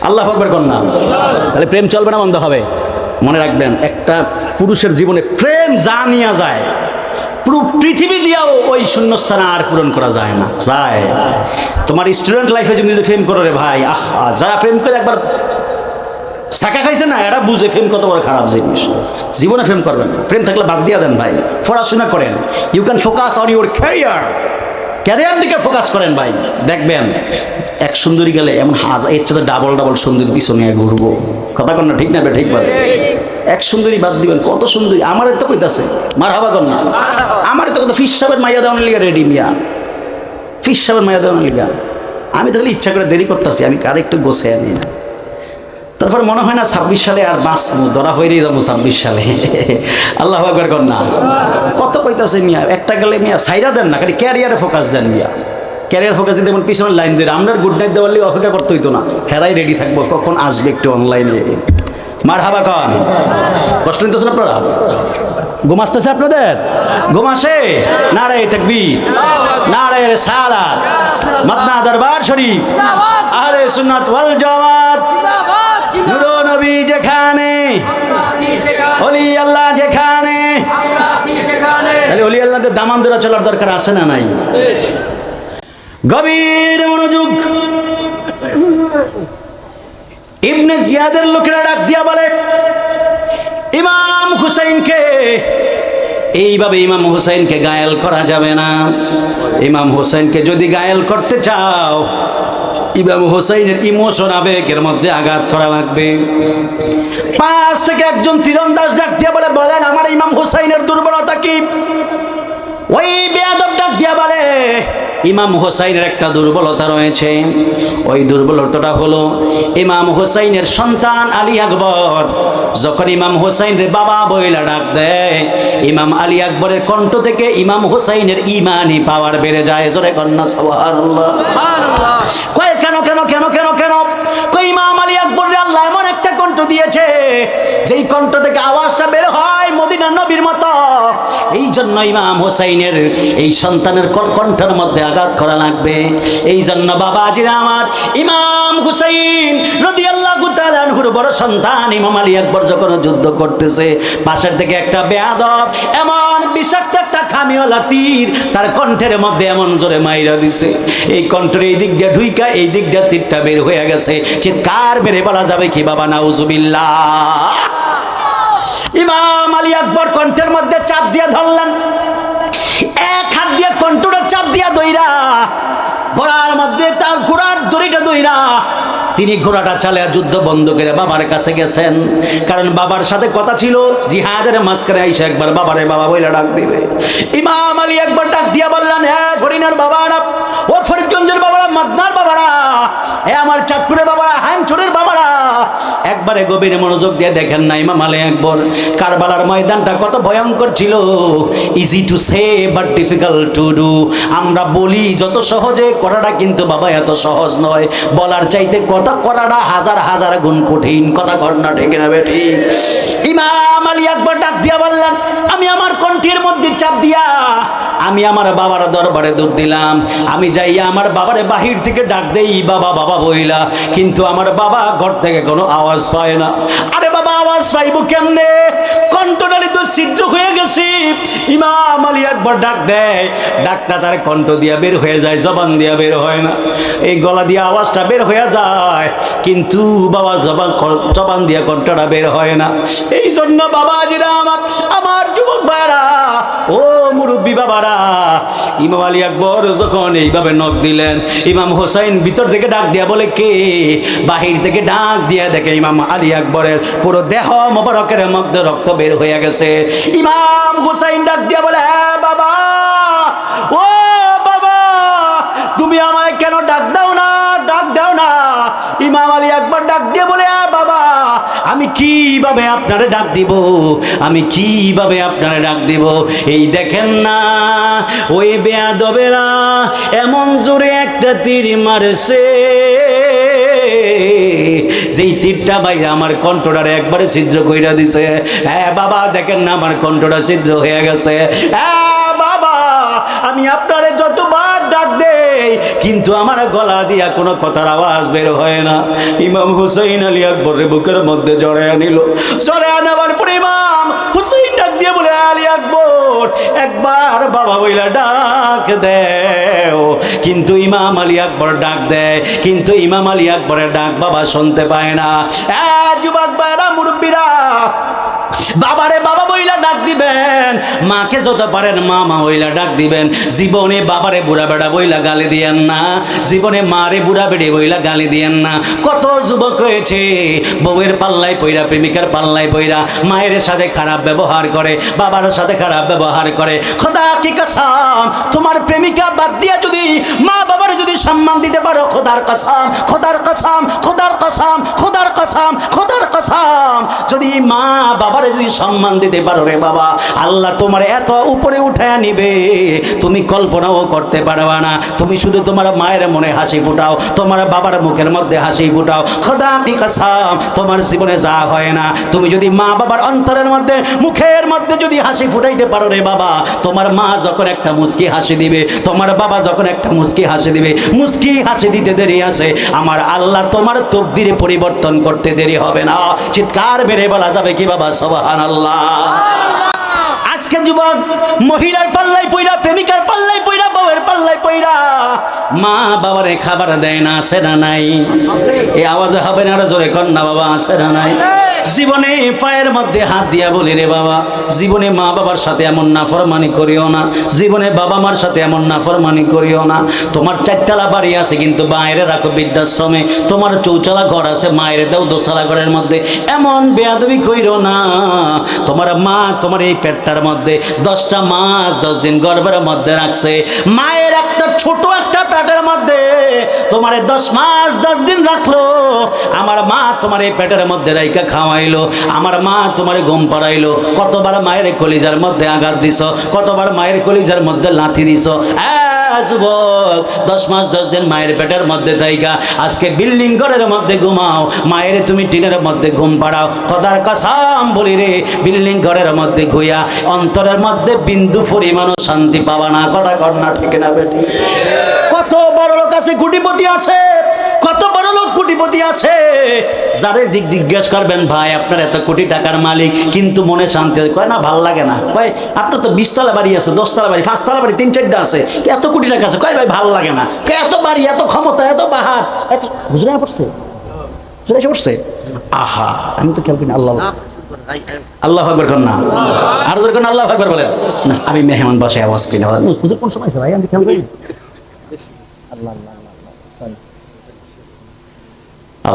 আল্লাহু আকবার কর না। তাহলে প্রেম চলবে না, বন্ধ হবে। মনে রাখবেন, একটা পুরুষের জীবনে প্রেম যা নিয়ে যায়, পুরো পৃথিবী দিয়েও ওই শূন্যস্থান আর পূরণ করা যায় না। যায় তোমার স্টুডেন্ট লাইফে যদি প্রেম করো রে ভাই, আহা, যারা প্রেম করে একবার সাকা খাইছে না, এরা বুঝে প্রেম কত বড় খারাপ জিনিস। জীবনে প্রেম করবেন না, প্রেম থাকলে বাদ দিয়ে দেন ভাই, পড়াশোনা করেন। You can focus on your career দিকে ফোকাস করেন ভাই। দেখবেন এক সুন্দরী গেলে এমন এর সাথে ডাবল সুন্দরী পিছনে ঘুরবো। কথা কন না, ঠিক না? ঠিক বলে। এক সুন্দরী বাদ দিবেন, কত সুন্দরী আমার তো কইতাছে মার হাবা কর না, আমার তো কত ফিস সাহেবের মাইয়া দেওয়ার লিগা রেডি মিয়া, ফিস সাহেবের মাইয়া দেওয়ার লিগা। আমি তাহলে ইচ্ছা করে দেরি করতেছি, আমি কার একটু গোছে আনি না। তারপর মনে হয় না 26 সালে আর বাঁচবো, ধরা হয়েই যাবো 26 সালে। আল্লাহু আকবার কর না। কত কইতাছে মিয়া, একটা গেলে মিয়া সাইরা দেন না, খালি ক্যারিয়ারে ফোকাস দেন মিয়া। ক্যারিয়ার ফোকাস দিতে যেমন পিছনের লাইন ধরে আমরা গুড নাইট দেওয়ার লিগে অপেক্ষা করতে হইতো না, হেরাই রেডি থাকবো কখন আসবে একটু অনলাইনে। মার হাবা কন। কষ্ট নিতেছেন আপনারা? ঘুম আসতেছে আপনাদের? ঘুম আসে? নারায়ে তাকবীর, নারায়ে রিসালাত, মদনা দরবার শরীফ, আহলে সুন্নাত ওয়াল জামাত, নূর নবী যেখানে, অলি আল্লাহ যেখানে, তাহলে অলি আল্লাহদের দামান ধরে চলার দরকার আছে না নাই? গভীর মনোযোগ। ইবনে জিয়াদের লোকেরা ডাক দিয়া বলে, ইমাম হুসাইনকে এইভাবে ইমাম হুসাইনকে গায়েল করা যাবে না। ইমাম হুসাইনকে যদি গায়েল করতে চাও, ইমাম হুসাইনের ইমোশন আবেগের মধ্যে আঘাত করা লাগবে। পাশ থেকে একজন তীরন্দাজ ডাক দিয়া বলে, বলেন আমার ইমাম হুসাইনের দুর্বলতা কি? ওই বেয়াদব ডাক দিয়া বলে, ইমাম হুসাইনের একটা দুর্বলতা রয়েছে। ওই দুর্বলতাটা হলো ইমাম হুসাইনের সন্তান আলী আকবর যখন ইমাম হুসাইনের বাবা বইলা ডাক দেয়, ইমাম আলী আকবরের কণ্ঠ থেকে ইমাম হুসাইনের ইমানি পাওয়ার বেড়ে যায়। জোরে কন্যা সুবহানাল্লাহ। কয় কেন কেন কেন কেন কেন? কই ইমাম আলী আকবরের আল্লাহ এমন একটা কণ্ঠ দিয়েছে, যেই কণ্ঠ থেকে আওয়াজটা বের হয় মদিনার নবীর মতো। এই জন্য ইমাম হুসাইনের এই সন্তানের কণ্ঠের মধ্যে আঘাত করা লাগবে। এই জন্য বাবাজিরা আমার, ইমাম হুসাইন রাদিয়াল্লাহু তাআলা আনহুর বড় সন্তান ইমাম আলী আকবর যখন যুদ্ধ করতেছে, পাশের থেকে একটা বেয়াদব এমন বিষাক্ত একটা খামিওয়ালা তীর তার কণ্ঠের মধ্যে এমন জোরে মাইরা দিছে, এই কণ্ঠের এই দিক দিয়ে ঢুইকা এই দিক দিয়ে তীরটা বের হয়ে গেছে। চিৎকার মেরে বলা যাবে কি বাবা নাউজুবিল্লাহ? ইমাম আলী আকবর কণ্ঠের মধ্যে চাপ দিয়ে ধরলেন, এক হাত দিয়ে কণ্ঠটা চাপ দিয়া দইরা ঘোড়ার মধ্যে তার ঘোড়ার দড়িটা দইরা তিনি ঘোড়াটা চালিয়ে যুদ্ধ বন্ধ করে বাবার কাছে গেছেন। কারণ বাবার সাথে কথা ছিল জিহাদের মাঝখানে আইসা একবার বাবারে বাবা বইলা ডাক দিবে। ইমাম আলী একবার ডাক দিয়া বললেন, হ্যাঁ ফরিনার বাবারা, ও ফরিদগঞ্জের বাবারা, মাদনার বাবারা, এ আমার চাঁদপুরের বাবারা, হাইমচরের বাবারা, একবারে গভীর মনোযোগ দিয়ে দেখেন না ইমাম আলী আকবর কারবালার ময়দানটা কত ভয়ঙ্কর ছিল। Easy to say but difficult to do. আমরা বলি যত সহজে করাটা, কিন্তু বাবা এত সহজ নয়। বলার চাইতে কথা করাটা হাজার হাজার গুণ কঠিন। কথা ঘটনা ঠিক না বেঠি? ইমাম আলী আকবর ডাক দিয়া বললেন, আমি আমার কণ্ঠের মধ্যে চাপ দিয়া আমি আমার বাবার দরবারে দৌড় দিলাম। আমি যাইয়া আমার বাবারে বাহির থেকে ডাক দেই, বাবা বাবা বইলা, কিন্তু আমার বাবা ঘর থেকে কোনো আওয়াজ পায় না। আরে বাবা আওয়াজ পাইব কেমনে? কণ্ঠটালি তো ছিদ্র হয়ে গেছে। ইমাম আলী আকবর ডাক দেয়, ডাকটা তার কণ্ঠ দিয়া বের হয়ে যায়, জবান দিয়া বের হয় না। এই গলা দিয়ে আওয়াজটা বের হয়ে যায়, কিন্তু বাবা জবান দিয়া কণ্ঠটা বের হয় না। এই জন্য বাবাজিরা আমার যুবক ভাইরা, ও মুরব্বী বাবারা, ইমাম আলী আকবর যখন এইভাবে নখ দিলেন, ইমাম হোসাইন ভিতর থেকে ডাক দিয়া বলে, কে? বাহির থেকে ডাক দিয়া দেখে ইমাম আলী আকবরের পুরো দেহ মোবারকের মধ্যে রক্ত বের হয়ে গেছে। ইমাম হোসাইন ডাক দিয়া বলে, হ্যাঁ বাবা, ও বাবা, তুমি আমায় কেন ডাক দাও না? ডাক দাও না। ইমাম আলী আকবর ডাক দিয়ে বলে, বাবা, আমি কিভাবে আপনারে ডাক দিব? আমি কিভাবে আপনারে ডাক দিব? এই দেখেন না, ওই বেয়াদবেরা এমন জোরে একটা তীর মারছে, যেই তীরটা বাইরে আমার কণ্ঠটারে একবারে ছিদ্র কইরা দিছে। হ্যাঁ বাবা, দেখেন না আমার কণ্ঠটা ছিদ্র হয়ে গেছে। হ্যাঁ বাবা, আমি আপনারে যতবার ডাক দেই, কিন্তু আমার গলা দিয়া কোনো কথার আওয়াজ বের হয় না। ইমাম হুসাইন আলী আকবরের বুকের মধ্যে জড়ায় নিল। জড়ায় নেওয়ার পরে ইমাম হুসাইন ডাক দিয়ে বলে, আলী আকবর, একবার বাবা বইলা ডাক দেও। কিন্তু ইমাম আলী আকবর ডাক দেয়, কিন্তু ইমাম আলী আকবরের ডাক বাবা শুনতে পায় না। যুবক ভাইরা, মুরব্বীরা, বাবারে বাবা বইলা ডাক দিবেন, মাকে যত পারেন মা মা বইলা ডাক দিবেন। জীবনে বাবারে বুড়া বেড়া বইলা গালি দিয়েন না, জীবনে মারে বুড়া বেড়ে বইলা গালি দিয়েন না। কত যুবক রয়েছে বউয়ের পাল্লায় পইরা, প্রেমিকার পাল্লায় পইরা মায়ের সাথে খারাপ ব্যবহার করে, বাবার সাথে খারাপ ব্যবহার করে। খোদা কি কসম, তোমার প্রেমিকা বাদ দিয়া যদি মা বাবার যদি সম্মান দিতে পারো, খোদার কসম, খোদার কসম, খোদার কসম, খোদার কসম, খোদার কসম, যদি মা বাবার যদি সম্মান দিতে পারো রে বাবা, আল্লাহ তোমার তোমার এত উপরে উঠায় নিবে তুমি কল্পনাও করতে পারবা না। তুমি শুধু তোমার মায়ের মনে হাসি ফুটাও, তোমার বাবার মুখের মধ্যে হাসি ফুটাও, খোদা কি কসম তোমার জীবনে যা হয় না। তুমি যদি মা বাবার অন্তরের মধ্যে মুখের মধ্যে যদি হাসি ফুটাইতে পারো রে বাবা, তোমার মা যখন একটা মুস্কি হাসি দিবে, তোমার বাবা যখন একটা মুস্কি হাসি দিবে, মুস্কি হাসি দিতে দেরি আছে, আমার আল্লাহ তোমার তকদির পরিবর্তন করতে দেরি হবে না। চিৎকার বেড়ে বলা যাবে কি বাবা সুবহানাল্লাহ। আজকে যুবক মহিলার পাল্লাই পইরা, প্রেমিকার পাল্লাই পইরা, বউয়ের পাল্লাই পইরা মা বাবারে খাবার দেয় না, আছে না নাই? এই আওয়াজে হবে না, জোরে কর না বাবা, আছে না নাই? জীবনে পায়ের মধ্যে হাত দিয়া বলি রে বাবা, জীবনে মা বাবার সাথে এমন নাফরমানি করিও না, জীবনে বাবা মার সাথে এমন নাফরমানি করিও না। তোমার চারতলা বাড়ি আছে কিন্তু বাইরে রাখো বৃদ্ধাশ্রমে, তোমার চৌচালা ঘর আছে মায়ের দাও দোতলা ঘরের মধ্যে, এমন বেয়াদবি কইরো না। তোমার মা তোমার এই পেটটার মধ্যে 10টা মাস 10 দিন গর্ভের মধ্যে রাখছে, মায়ের একটা ছোট একটা পেটের মধ্যে তোমার 10 মাস 10 দিন রাখলো। আমার মা তোমার এই পেটের মধ্যে রাইকা খাওয়াইলো, আমার মা তোমার ঘুম পাড়াইলো। কতবার মায়ের কলিজার মধ্যে আঘাত দিছো, কতবার মায়ের কলিজার মধ্যে লাথি দিছো। যুবক 10 মাস 10 দিন মায়ের পেটের মধ্যে থাইকা আজকে বিল্ডিং ঘরের মধ্যে ঘুমাও, মায়ের তুমি টিনের মধ্যে ঘুম পাড়াও। খোদার কসম বলি রে, বিল্ডিং ঘরের মধ্যে ঘুইয়া অন্তরের মধ্যে বিন্দু পরিমাণও শান্তি পাবা না। কথা কর না, ঠিক না বেটি? কত বড় লোক আছে, কোটিপতি আছে, কত বড় লোক কোটিপতি আছে, যাদের দিক জিজ্ঞেস করবেন ভাই আপনার এত কোটি টাকার মালিক কিন্তু মনে শান্তি কয় না, ভাল লাগে না। ভাই আপনার তো 20 তলা বাড়ি আছে, 10 তলা বাড়ি, 5 তলা বাড়ি, 3-4টা আছে, এত কোটি টাকা আছে, কয় ভাই ভাল লাগে না। এত বাড়ি, এত ক্ষমতা, এত বাহার, এত বুঝলে পড়ছে, বুঝলে পড়ছে। আহা, আমি তো খেয়াল করি না। আল্লাহ আকবার কর না, আর জোরে কর না, আল্লাহ আকবার বলেন না। আমি মেহমান বাসায় আওয়াজ করি না, বুঝে কোন সময় আছে ভাই, আমি খেয়াল করি। আল্লাহ আল্লাহ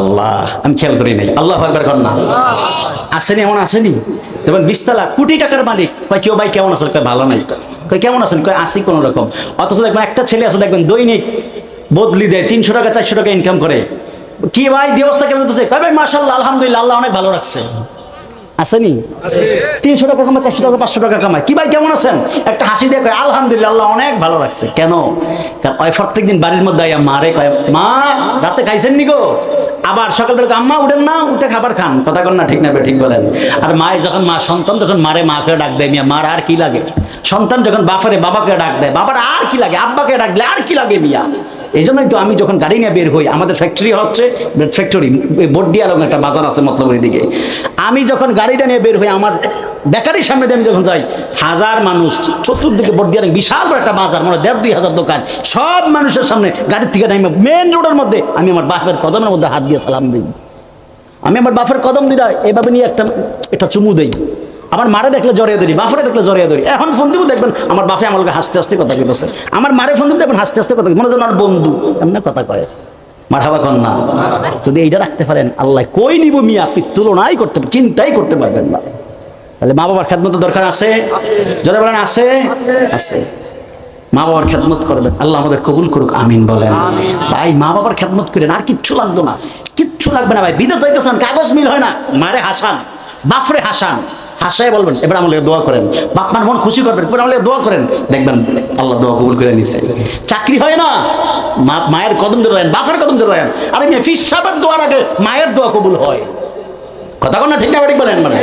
আল্লাহ, আমি খেয়াল করি নাই। আল্লাহ আকবার কর না। আসেনি, এমন আসেনি দেখবেন 20 তলা কোটি টাকার মালিক, কয় কেউ ভাই কেমন আছেন, কয় ভালো নাই, কয় কেমন আছেন, কয় আসি কোন রকম। অথচ দেখবেন একটা ছেলে আছে দেখবেন দৈনিক বদলি দেয়, 300 টাকা 400 টাকা ইনকাম করে। কি ভাই দিবসটা কেমন হচ্ছে, কয় ভাই মাশাআল্লাহ আলহামদুলিল্লাহ আল্লাহ অনেক ভালো রাখছে। আসেনি 300 টাকা কামায়, 400 টাকা 500 টাকা কামায়, কি ভাই কেমন আছেন, একটা হাসি দিয়ে কয় আলহামদুলিল্লাহ আল্লাহ অনেক ভালো রাখছে। কেন? কারণ ওই প্রত্যেকদিন বাড়ির মধ্যে আইয়া মারে কয় মা রাতে খাইছেন নি গো, আবার সকালবেলা আম্মা উঠেন না, উঠে খাবার খান। কথা কন না, ঠিক না? ঠিক বলেন। আর মায়ে যখন সন্তান যখন মারে মাকে ডাক দেয়, মিয়া মার আর কি লাগে। সন্তান যখন বাপরে বাবাকে ডাক দেয়, বাবার আর কি লাগে, আব্বাকে ডাক দিলে আর কি লাগে মিয়া। এই জন্যই তো আমি যখন গাড়ি নিয়ে বের হই, আমাদের ফ্যাক্টরি হচ্ছে ফ্যাক্টরি বড্ডিয়া এবং একটা বাজার আছে মতলবের দিকে, আমি যখন গাড়িটা নিয়ে বের হই আমার বেকারির সামনে দিয়ে আমি যখন যাই, হাজার মানুষ, চতুর্দিকে বড্ডিয়া বিশাল বড় একটা বাজার, মানে 1,500-2,000 দোকান, সব মানুষের সামনে গাড়ির থেকে নামে মেন রোডের মধ্যে আমি আমার বাপের কদমের মধ্যে হাত দিয়ে সালাম দিই। আমি আমার বাপের কদম দিই এভাবে নিয়ে একটা চুমু দেই। আমার মারে দেখলে জড়িয়ে ধরি, বাপরে দেখলে জড়িয়ে ধরি। এখন ফোন দিব দেখবেন আমার বাপে আমার লোক হাসতে হাসতে কথা কইতেছে, আমার মারে ফোন দিব দেখবেন হাসতে হাসতে কথা, মনে হয় আমার বন্ধু এমনি কথা কয়। মারহাবা কন না। যদি এইটা রাখতে পারেন আল্লাহ কই নিব মিয়া, আপনি তুলনাই করতে চিন্তাই করতে পারবেন না। তাহলে মা বাবার খেদমত দরকার আছে, জোরে বলেন আছে, আছে। মা বাবার খেদমত করবেন, আল্লাহ আমাদের কবুল করুক, আমিন বলেন। ভাই মা বাবার খেদমত করেন, আর কিচ্ছু লাগতো না, কিচ্ছু লাগবে না ভাই। বিদেশ যাইতেছেন কাগজ মিল হয় না, মারে হাসান, বাপরে হাসান, হাসায় বলবেন এবার আমাদের দোয়া করেন, বাপ মার মন খুশি করবেন, এবার আমাদের দোয়া করেন, দেখবেন আল্লাহ দোয়া কবুল করে নিছে। চাকরি হয় না, মায়ের কদম ধরে রাখেন, বাপের কদম ধরে রাখেন। আরে ফিস সাহেবের দোয়ার আগে মায়ের দোয়া কবুল হয়। কথা কোন না, ঠিক না ঠিক বলেন? মানে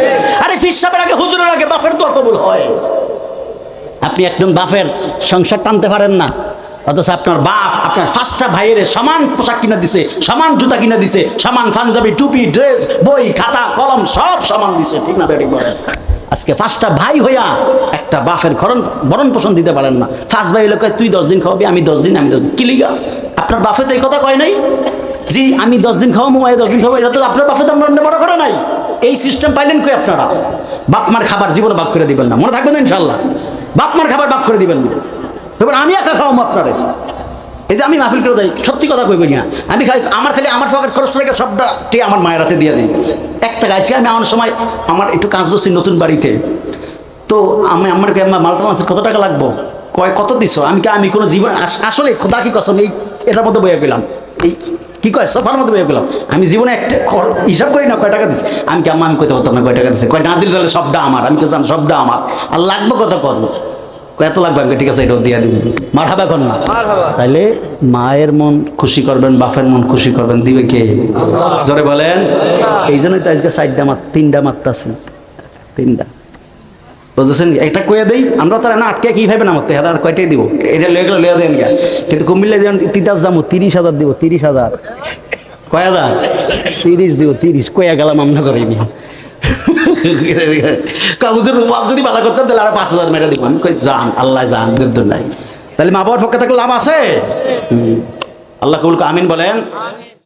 আরে ফিস সাহেবের আগে হুজুরের আগে বাপের দোয়া কবুল হয়। আপনি একদম বাপের সংসার টানতে পারেন না, অথচ আপনার বাপ আপনার 5টা ভাইয়ের সমান পোশাক কিনে দিছে, সমান জুতা কিনে দিছে, সমান পাঞ্জাবি টুপি ড্রেস বই খাতা কলম সব সমান দিছে, ঠিক না ঠিক বলেন? আজকে 5টা ভাই হইয়া একটা বাপের ভরণ পোষণ দিতে পারেন না। 5 ভাই হইলে তুই 10 দিন খাওয়াবি, আমি 10 দিন, আমি 10 দিন, কি লিগা? আপনার বাপে তো এই কথা কয় নাই জি আমি 10 দিন খাওয়াবো, 10 দিন খাওয়াবো, এটা তো আপনার বাপে তো আপনার বড় করে নাই। এই সিস্টেম পাইলেন কই আপনারা? বাপ মার খাবার জীবনে ভাগ করে দিবেন না, মনে থাকবেন ইনশাল্লাহ। বাপ মার খাবার ভাগ করে দিবেন না, এবার আমি একা খাওয়াবো আপনারে। এই যে আমি মাহফিল করে দেয়, সত্যি কথা কইবেন না, আমি খাই আমার খালি আমার পকেট খরচ থেকে সবটা আমার মায়ের হাতে দিয়ে দিই। একটা গাইছি আমি আমার সময় আমার একটু কাজ দোষী নতুন বাড়িতে, তো আমি আমার মালটা মাছের কত টাকা লাগবো, কয় কত দিছো, আমি কোনো জীবন আসলে খোদা কি কসম এই এটার মধ্যে বইয়া গেলাম, এই কি কয় সোফার মধ্যে বয়ে গেলাম। আমি জীবনে একটা হিসাব করি না কয় টাকা দিচ্ছি। আমি কি আম্মা আমি কইতে পারতাম না কয় টাকা দিচ্ছে, কয় না দিলে তাহলে সবটা আমার। আমি তো জানি সবটা আমার, আর লাগবে কত করবো, এত লাগবে, আমি কই, ঠিক আছে এটাও দিয়ে দিব, মার হাবা কর না। তাইলে মায়ের মন খুশি করবেন, বাপের মন খুশি করবেন, দিবে কে? জোরে বলেন। এই জন্যই তো আজকে 4টা মাত্র 3টা মাত্র আছে, 3টা, বুঝতেছেন? একটা কয়ে দেই আমরা, তারা না আটকে কি ভাবেন আমার তো, আর কয়টাই দিব, এটা লয়ে গেলে লয়ে দেন গা। কিন্তু কুমিল্লা যেমন তিতাস যাবো 30,000 দিব, 30,000, কয় হাজার, 30 দিব, 30 কয়া গেলাম আমরা করিনি। কাগজের যদি ভালো করতাম তাহলে আরো 5,000 মেটা দিব। আমি কই জান, আল্লাহ জান, যুদ্ধ নাই। তাহলে মা বাবার পক্ষে থাকলে লাভ আছে। আল্লাহ কবুল আমিন বলেন।